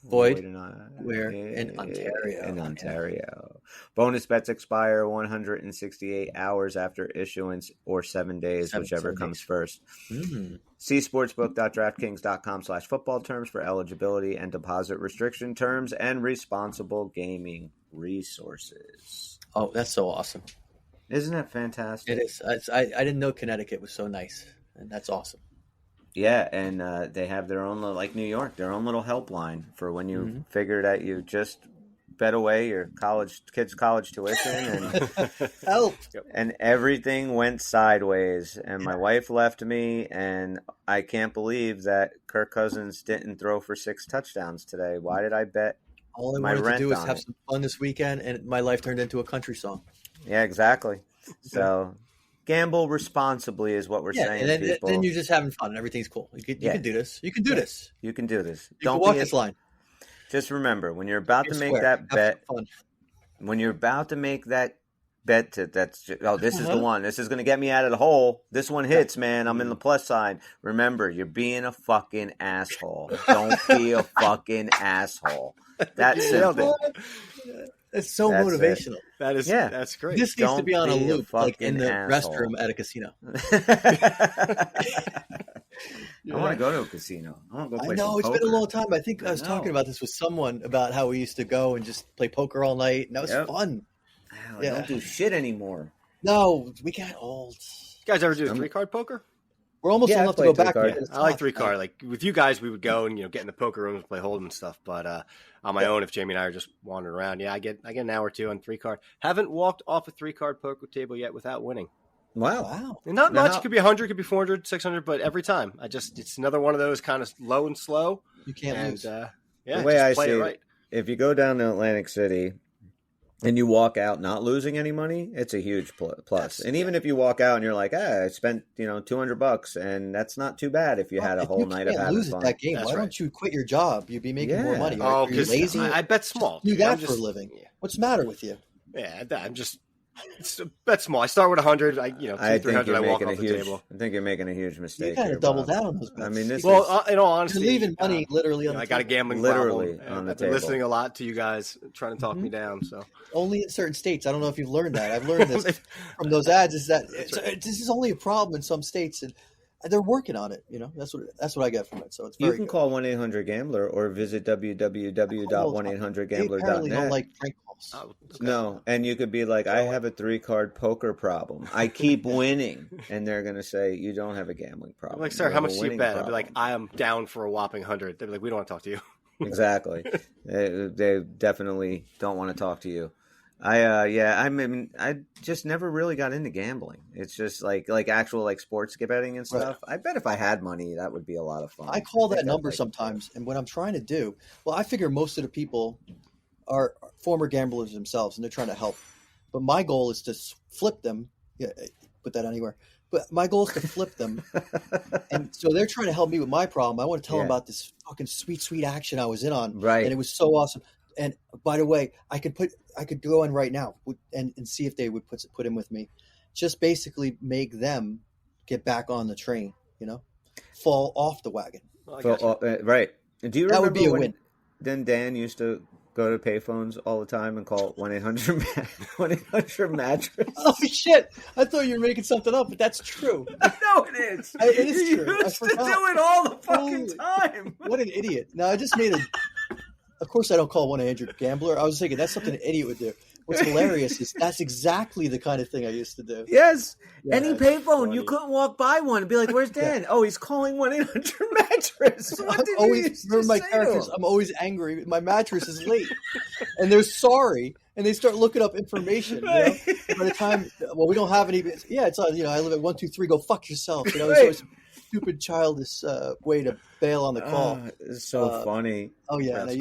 Void. Where? In Ontario. In Ontario. Bonus bets expire 168 hours after issuance or 7 days, whichever comes first. Mm-hmm. See sportsbook.draftkings.com/football terms for eligibility and deposit restriction terms and responsible gaming resources. Oh, that's so awesome. Isn't that fantastic? It is. I didn't know Connecticut was so nice, and that's awesome. Yeah, and they have their own, like New York, their own little helpline for when you figure that you just bet away your kids' college tuition and help, and everything went sideways. And my wife left me, and I can't believe that Kirk Cousins didn't throw for 6 touchdowns today. Why did I bet? All I wanted to do was have some fun this weekend, and my life turned into a country song. Yeah, exactly. So. Gamble responsibly is what we're saying. And then you're just having fun and everything's cool. You can do this. You can do this. You can do this. Don't walk this line. Just remember, when you're about to make that bet, when you're about to make that bet, this is the one. This is going to get me out of the hole. This one hits, man. I'm in the plus side. Remember, you're being a fucking asshole. Don't be a fucking asshole. That's simple. It's so motivational. That's great. This needs to be on a loop, like in the restroom at a casino. I want to go to a casino. I want to go play some it's poker. been a long time. I think I was talking about this with someone about how we used to go and just play poker all night, and that was fun. I don't do shit anymore. No, we got old. You guys ever do 3-card poker? We're almost enough to go back. I like 3-card. Like with you guys, we would go and get in the poker rooms and play Hold'em and stuff. But on my own, if Jamie and I are just wandering around, I get an hour or two on 3-card. Haven't walked off a 3-card poker table yet without winning. Wow. And not much. It could be 100, it could be 400, 600, but every time it's another one of those kind of low and slow. You can't lose. The way I see it, if you go down to Atlantic City and you walk out not losing any money, it's a huge plus. And even if you walk out and you're like, I spent $200, and that's not too bad if you had a whole night of having fun. That game. Why don't you quit your job? You'd be making more money. Oh, because lazy. I bet small. You got for a living. Yeah. What's the matter with you? Yeah, I'm just. It's a bet small. I start with 100. 300. I walk off the table. I think you're making a huge mistake. You got to double down on those bets. I mean, in all honesty, you're leaving money literally on the table. I got a gambling literally problem. On the I've table. been listening a lot to you guys trying to talk me down. So only in certain states. I don't know if you've learned that. I've learned this from those ads. Is that this is only a problem in some states, and they're working on it. That's what I get from it. So it's you can call 1-800-GAMBLER or visit www.1800gambler.net. They apparently don't like prank calls. Oh, okay. No, and you could be like, I have a 3-card poker problem. I keep winning, and they're going to say you don't have a gambling problem. I'm like, sir, how much do you bet? I'd be like, I am down for a whopping 100. They'd be like, we don't want to talk to you. Exactly. They definitely don't want to talk to you. I just never really got into gambling. It's just like actual sports betting and stuff. Right. I bet if I had money, that would be a lot of fun. I call that number sometimes, and what I'm trying to do, I figure most of the people are former gamblers themselves, and they're trying to help. But my goal is to flip them. Yeah, put that anywhere. But my goal is to flip them, and so they're trying to help me with my problem. I want to tell them about this fucking sweet action I was in on, right? And it was so awesome. And by the way, I could go in right now and see if they would put in with me. Just basically make them get back on the train, fall off the wagon. Right. Do you remember that would be a win? Then Dan used to go to payphones all the time and call 1-800 mattress. Oh shit! I thought you were making something up, but that's true. No, it is. It is true. You used to do it all the fucking time. What an idiot! Now I just made Of course, I don't call 1-800-GAMBLER. I was thinking that's something an idiot would do. What's hilarious is that's exactly the kind of thing I used to do. Yes. Any payphone, you couldn't walk by one and be like, where's Dan? Oh, he's calling 1-800-mattress. Remember my characters, I'm always angry. My mattress is late. And they're sorry. And they start looking up information. By the time, we don't have any. Yeah, it's I live at 123. Go fuck yourself. It's always a stupid, childish way to bail on the call. It's so funny. Oh yeah, and I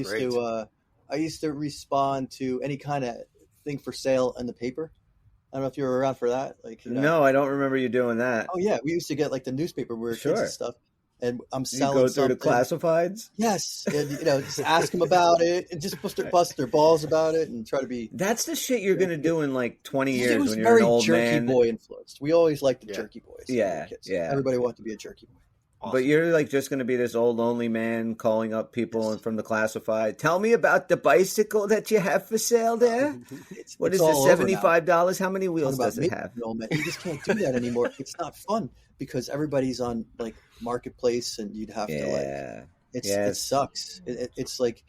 used to respond to any kind of thing for sale in the paper. I don't know if you were around for that. Like, no, I don't remember you doing that. Oh yeah, we used to get like the newspaper where kids and stuff. And I'm selling. You go through the classifieds. Yes, and just ask them about it, and just bust their balls about it, and try to be. That's the shit you're gonna do in like 20 years when you're an old jerky man. Boy influenced. We always liked the jerky boys. Yeah, kids. yeah. Everybody wanted to be a jerky boy. Awesome. But you're like just gonna be this old lonely man calling up people from the classified. Tell me about the bicycle that you have for sale there. What is it? $75? How many wheels does it have? No, man, you just can't do that anymore. It's not fun because everybody's on like Marketplace, and you'd have to it sucks. It's like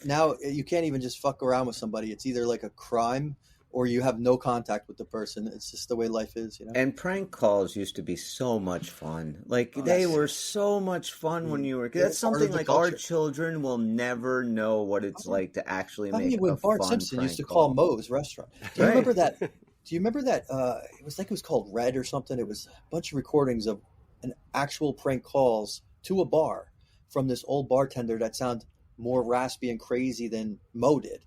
now you can't even just fuck around with somebody. It's either like a crime or you have no contact with the person. It's just the way life is, you know. And prank calls used to be so much fun. Like they were so much fun when you were. That's something like our children will never know what it's like to actually make. When Bart Simpson used to call Moe's restaurant. Do you remember that? Do you remember that? It was called Red or something. It was a bunch of recordings of an actual prank calls to a bar from this old bartender that sounded more raspy and crazy than Moe did.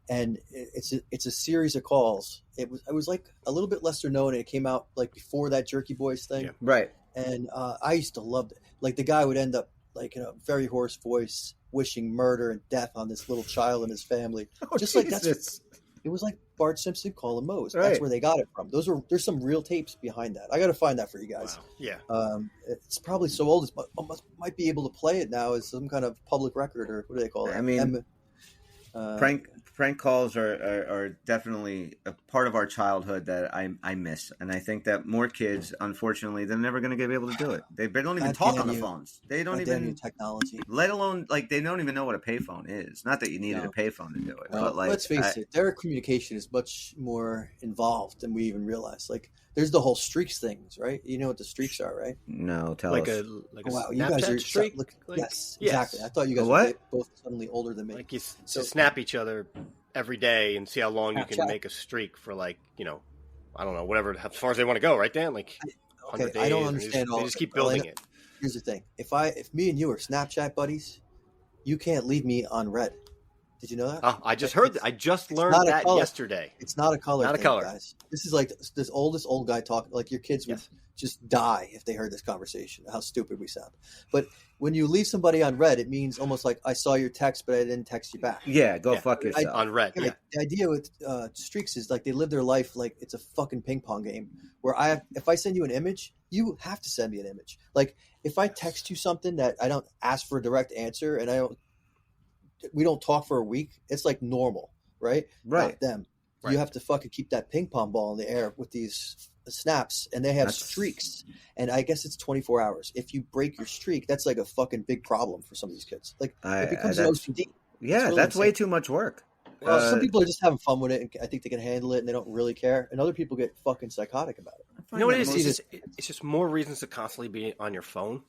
And it's a series of calls. It was like a little bit lesser known, and it came out like before that Jerky Boys thing. Yeah. Right. And I used to love it. Like the guy would end up like in a very hoarse voice wishing murder and death on this little child and his family. Just like that's. It was like Bart Simpson calling Moe's. Right. That's where they got it from. There's some real tapes behind that. I got to find that for you guys. Wow. Yeah. It's probably so old. It might be able to play it now as some kind of public record, or what do they call it? I mean, prank calls are definitely a part of our childhood that I miss, and I think that more kids, unfortunately, they're never going to be able to do it. They don't even talk on the phones. They don't even technology. Let alone like they don't even know what a payphone is. Not that you needed a payphone to do it, but like let's face it, their communication is much more involved than we even realize. Like there's the whole streaks things, right? You know what the streaks are, right? No, tell us. Wow, you guys are streak. Yes, exactly. I thought you guys were both suddenly older than me. Like you snap each other every day and see how long you can make a streak for, like, I don't know, whatever, as far as they want to go, right, Dan? Like 100 days. I don't understand they just keep building it. Here's the thing: if me and you are Snapchat buddies, you can't leave me on red. Did you know that? I just heard that. I just learned that yesterday. It's not a color. Not a color, guys. This is like this old guy talking. Like your kids would just die if they heard this conversation. How stupid we sound. But when you leave somebody on red, it means almost like I saw your text, but I didn't text you back. Yeah, go fuck yourself. On red. The idea with streaks is like they live their life like it's a fucking ping pong game. Where if I send you an image, you have to send me an image. Like if I text you something that I don't ask for a direct answer, and we don't talk for a week, it's like normal, right? Right. Not them. Right. You have to fucking keep that ping pong ball in the air with these snaps, and they have streaks, and I guess it's 24 hours. If you break your streak, that's like a fucking big problem for some of these kids. Like it becomes an OCD. Yeah, really that's way too much work. Well, some people are just having fun with it, and I think they can handle it, and they don't really care. And other people get fucking psychotic about it. You know what it is? It's just more reasons to constantly be on your phone.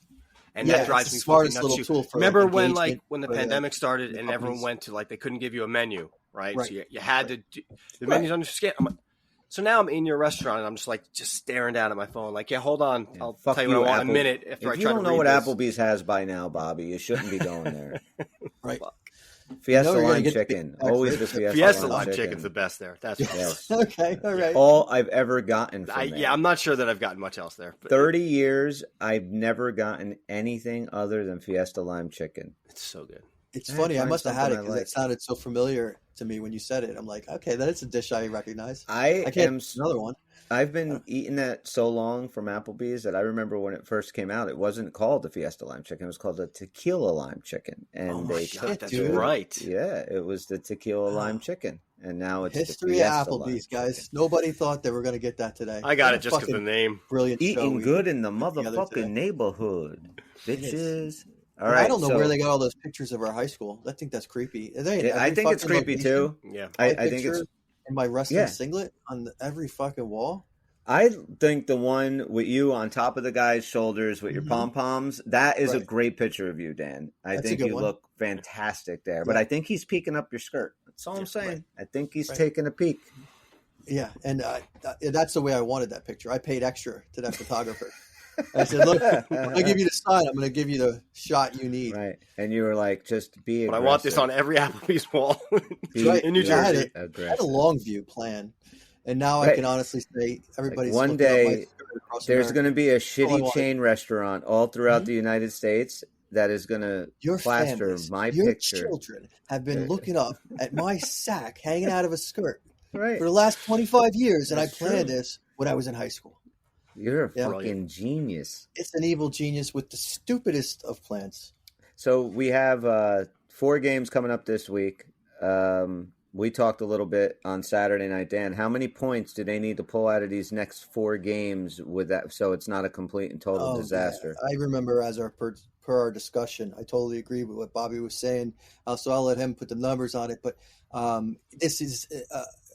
And that drives me fucking nuts. Remember when the pandemic started and everyone went to they couldn't give you a menu, right? So you had to do the menus on your scan. So now I'm in your restaurant and I'm just staring down at my phone. Like, hold on, I'll tell you what I want in a minute after I try to read this. If you don't know what Applebee's has by now, Bobby, you shouldn't be going there. Right. Fiesta lime chicken. Always the Fiesta lime chicken's the best there. That's yes. Okay, all right. All I've ever gotten from there. Yeah, I'm not sure that I've gotten much else there. But 30 years, I've never gotten anything other than Fiesta lime chicken. It's so good. It's funny. I must have had it because it sounded so familiar to me when you said it. I'm like, okay, that's a dish I recognize. I can't another one. I've been eating that so long from Applebee's that I remember when it first came out, it wasn't called the Fiesta Lime Chicken. It was called the Tequila Lime Chicken. And that's right. Yeah, it was the Tequila Lime Chicken. And now it's history of Applebee's, guys. Chicken. Nobody thought they were going to get that today. I got it just because of the name. Brilliant. Eating good in the motherfucking neighborhood, bitches. All right, I don't know where they got all those pictures of our high school. I think that's creepy. I think it's creepy too. Yeah, I think it's in my wrestling singlet on every fucking wall. I think the one with you on top of the guy's shoulders with your pom-poms, that is a great picture of you, Dan. I think you look fantastic there. But I think he's peeking up your skirt. That's all I'm saying. Right. I think he's taking a peek. Yeah, and that's the way I wanted that picture. I paid extra to that photographer. I said, look, I'm going to give you the sign. I'm going to give you the shot you need. Right. And you were like, just be aggressive. But I want this on every Applebee's wall in New Jersey. I had a long view plan. And now I can honestly say everybody's like one day there's going to be a shitty chain restaurant all throughout the United States that is going to plaster my your picture. Your children have been looking up at my sack hanging out of a skirt for the last 25 years, and I planned this when I was in high school. You're a fucking genius. It's an evil genius with the stupidest of plans. So we have 4 games coming up this week. We talked a little bit on Saturday night. Dan, how many points do they need to pull out of these next 4 games with that, so it's not a complete and total disaster? Yeah. I remember per our discussion, I totally agree with what Bobby was saying. So I'll let him put the numbers on it. But this is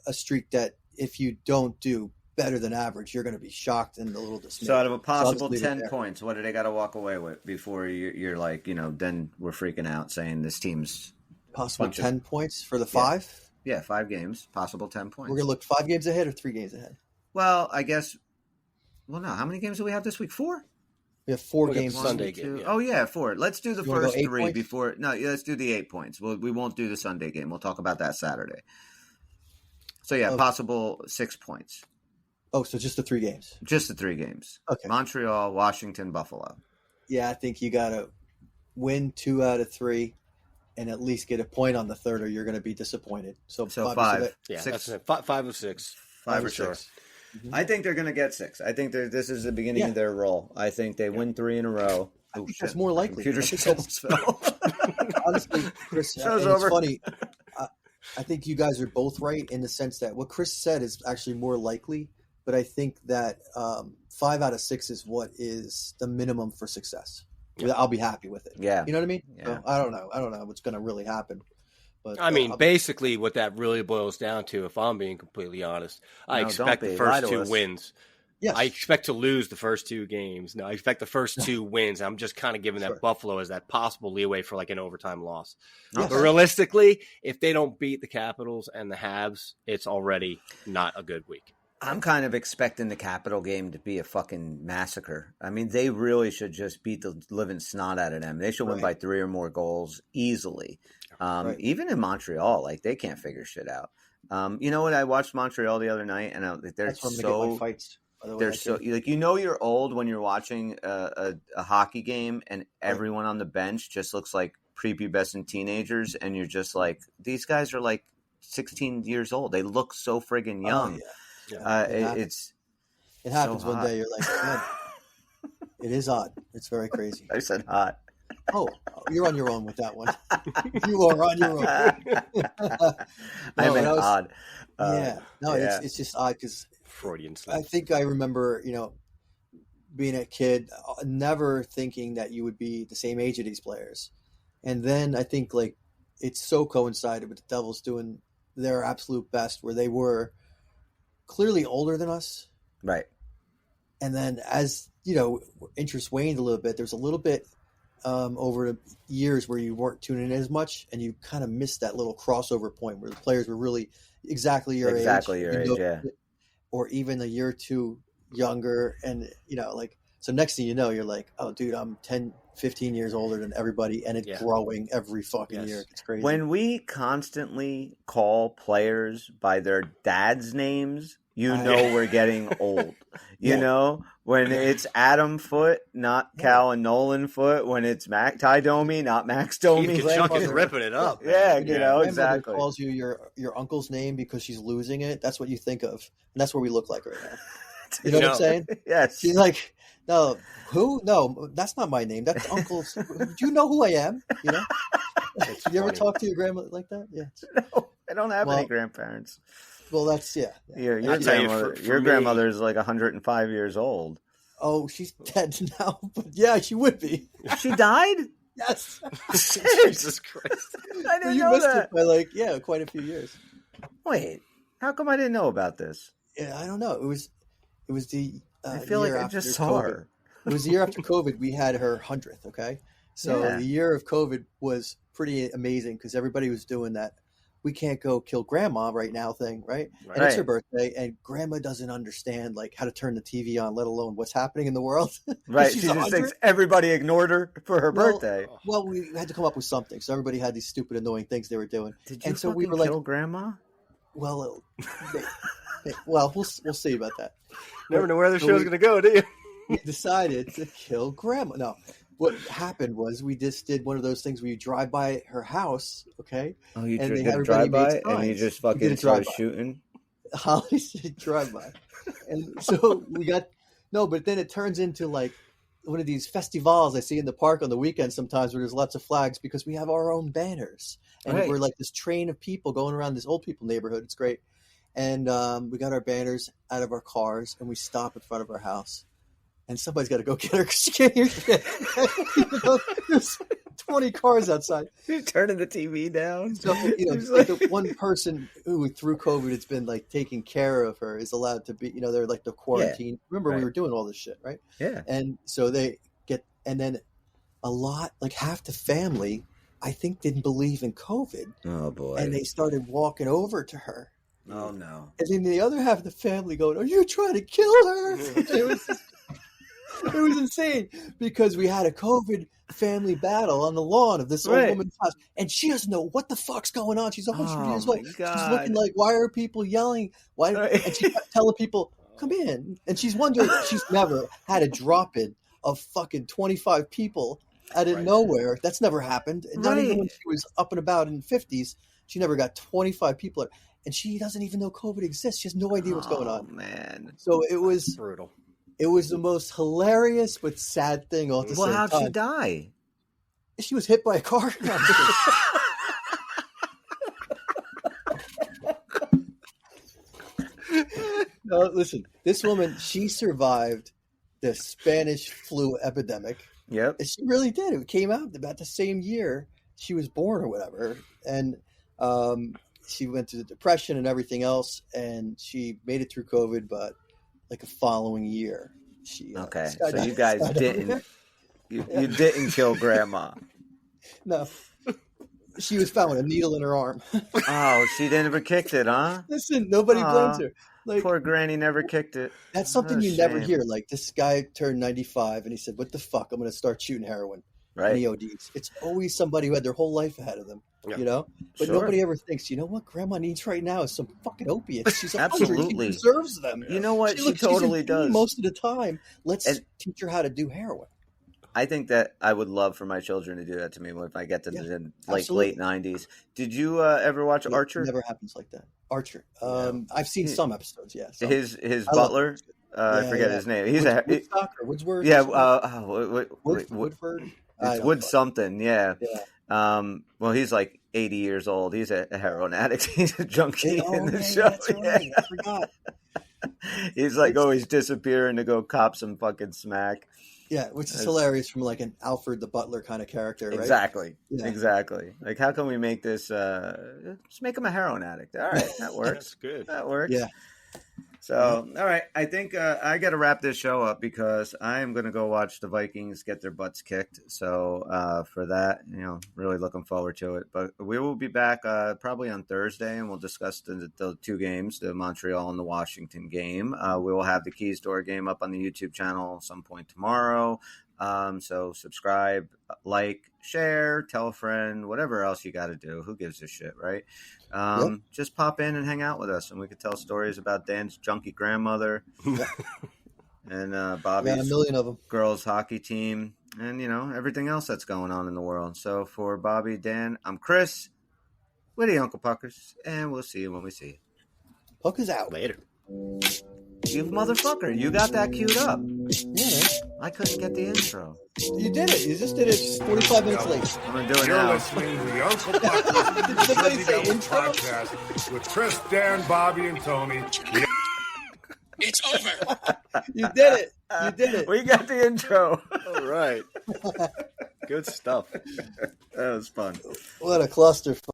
a streak that if you don't do better than average, you're going to be shocked and a little dismayed. So out of a possible 10 points, what do they got to walk away with before you're like, then we're freaking out saying this team's possible 10 points for the 5? Yeah, 5 games, possible 10 points. We're going to look 5 games ahead or 3 games ahead? Well, I guess. Well, no. How many games do we have this week? 4? We have 4 games. Sunday game. Yeah. Oh, yeah, 4. Let's do the first 3 points? before. No, let's do the 8 points. We won't do the Sunday game. We'll talk about that Saturday. So, yeah, possible 6 points. Oh, so just the 3 games? Just the 3 games. Okay. Montreal, Washington, Buffalo. Yeah, I think you got to win 2 out of 3. And at least get a point on the 3rd, or you're going to be disappointed. So 5. Yeah, 6. That's 5 of 6. 5 or 6. Mm-hmm. I think they're going to get 6. I think this is the beginning of their roll. I think they win 3 in a row. I think that's more likely. Honestly, Chris, it's funny. I think you guys are both right in the sense that what Chris said is actually more likely. But I think that 5 out of 6 is what is the minimum for success. I'll be happy with it. Yeah. You know what I mean? Yeah. So I don't know what's going to really happen. But I mean, basically what that really boils down to, if I'm being completely honest, I expect the first 2 wins. Yes. I expect to lose the first 2 games. No, I expect the first 2 wins. I'm just kind of giving that Buffalo as that possible leeway for like an overtime loss. Yes. But realistically, if they don't beat the Capitals and the Habs, it's already not a good week. I'm kind of expecting the Capital game to be a fucking massacre. I mean, they really should just beat the living snot out of them. They should win by 3 or more goals easily. Even in Montreal, like they can't figure shit out. You know what? I watched Montreal the other night, and they're so fights. They're so like you're old when you're watching a hockey game, and everyone on the bench just looks like prepubescent teenagers, and you're just like, these guys are like 16 years old. They look so friggin' young. Oh, yeah. Yeah, it happens so one day. You're like, man, it is odd. It's very crazy. I said hot. Oh, you're on your own with that one. You are on your own. I meant odd. It's just odd because Freudian slip. I think I remember, being a kid, never thinking that you would be the same age of these players, and then I think like it's so coincided with the Devils doing their absolute best, where they were clearly older than us. Right. And then as, interest waned a little bit, there's a little bit over the years where you weren't tuning in as much, and you kind of missed that little crossover point where the players were really exactly your age. Or even a year or 2 younger. And, so next thing you know, you're like, oh, dude, I'm 10, 15 years older than everybody, and it's growing every fucking year. It's crazy. When we constantly call players by their dad's names, we're getting old. You know, when it's Adam Foote, not Cal and Nolan Foote. When it's Ty Domi, not Max Domi. Keith Kachuk is ripping it up. Exactly. Calls you your uncle's name because she's losing it. That's what you think of, and that's what we look like right now. You know what I'm saying? Yes. She's like, no, who? No, that's not my name. That's uncle's. Do you know who I am? You know? You ever talk to your grandma like that? Yeah. No, I don't have any grandparents. Well, that's Your grandmother. Your grandmother is like 105 years old. Oh, she's dead now, but yeah, she would be. She died? Yes. Jesus Christ! I didn't know that. It by quite a few years. Wait, how come I didn't know about this? Yeah, I don't know. It was the. I feel like I just saw her. It was the year after COVID. We had her 100th. Okay, so the year of COVID was pretty amazing because everybody was doing that. We can't go kill grandma right now thing, right? And it's her birthday, and grandma doesn't understand like how to turn the TV on, let alone what's happening in the world. Right. She just thinks everybody ignored her for her birthday. Well, we had to come up with something. So everybody had these stupid, annoying things they were doing. Did you kill grandma? Well, Well, we'll see about that. Never know where the show's going to go, do you? We decided to kill Grandma. No, what happened was we just did one of those things where you drive by her house, okay? Oh, you did a drive-by and you just fucking started shooting? Holly said drive-by. And so we got – no, but then it turns into like one of these festivals I see in the park on the weekend sometimes where there's lots of flags because we have our own banners. And we're like this train of people going around this old people neighborhood. It's great. And we got our banners out of our cars and we stop in front of our house. And somebody's got to go get her because she can't hear shit. There's 20 cars outside. You're turning the TV down. So, like the one person who through COVID has been like taking care of her is allowed to be, they're like the quarantine. Yeah. Remember, we were doing all this shit, right? Yeah. And so they get, and then a lot, like half the family, I think didn't believe in COVID. Oh, boy. And they started walking over to her. Oh, no. And then the other half of the family going, are you trying to kill her? It was insane because we had a COVID family battle on the lawn of this old woman's house, and she doesn't know what the fuck's going on. She's 100 years old. She's looking like, why are people yelling? Why? And she kept telling people, come in. And she's wondering, she's never had a drop-in of fucking 25 people out of nowhere. That's never happened. Not even when she was up and about in the 50s. She never got 25 people. And she doesn't even know COVID exists. She has no idea what's going on. Oh, man. So it was brutal. It was the most hilarious but sad thing all at the same time. Well, how'd she die? She was hit by a car. No, listen. This woman, she survived the Spanish flu epidemic. Yep. And she really did. It came out about the same year she was born or whatever. And she went through the depression and everything else. And she made it through COVID, but like a following year. Okay, so you guys didn't you didn't kill Grandma. No. She was found with a needle in her arm. Oh, she never kicked it, huh? Listen, nobody blames her. Like, poor Granny never kicked it. That's something you never hear. Like this guy turned 95 and he said, what the fuck? I'm going to start shooting heroin. Right. And he ODs. It's always somebody who had their whole life ahead of them, But nobody ever thinks, you know what Grandma needs right now is some fucking opiates. She's absolutely. She deserves them. You know what? She totally does. Most of the time. Let's teach her how to do heroin. I think that I would love for my children to do that to me if I get to the late 90s. Did you ever watch Archer? It never happens like that. Archer. I've seen some episodes, Some. His butler, I forget his name. He's Woodsworth. Yeah, Woodford. It's Wood something, yeah. Well, he's like 80 years old. He's a heroin addict. He's a junkie in the show. That's right. I forgot. He's like always disappearing to go cop some fucking smack. Yeah, which is hilarious from like an Alfred the Butler kind of character, right? Exactly. Yeah. Exactly. Like, how can we make this, just make him a heroin addict. All right, that works. That's good. That works. Yeah. So, all right, I think I got to wrap this show up because I am going to go watch the Vikings get their butts kicked. So, for that, really looking forward to it. But we will be back probably on Thursday, and we'll discuss the two games, the Montreal and the Washington game. We will have the Keys to Our Game up on the YouTube channel some point tomorrow. So subscribe, like, share, tell a friend, whatever else you got to do. Who gives a shit, right? Just pop in and hang out with us, and we could tell stories about Dan's junkie grandmother and Bobby's a million of them. Girls hockey team, and everything else that's going on in the world. So for Bobby, Dan, I'm Chris. We're the Uncle Puckers, and we'll see you when we see you. Puckers out later. You motherfucker! You got that queued up. Yeah. I couldn't get the intro. You did it. You just did it 45 minutes late. I'm going to do it You're now. listening to the Uncle Buckers podcast with Chris, Dan, Bobby, and Tony. It's over. You did it. You did it. We got the intro. All right. Good stuff. That was fun. What a clusterfuck.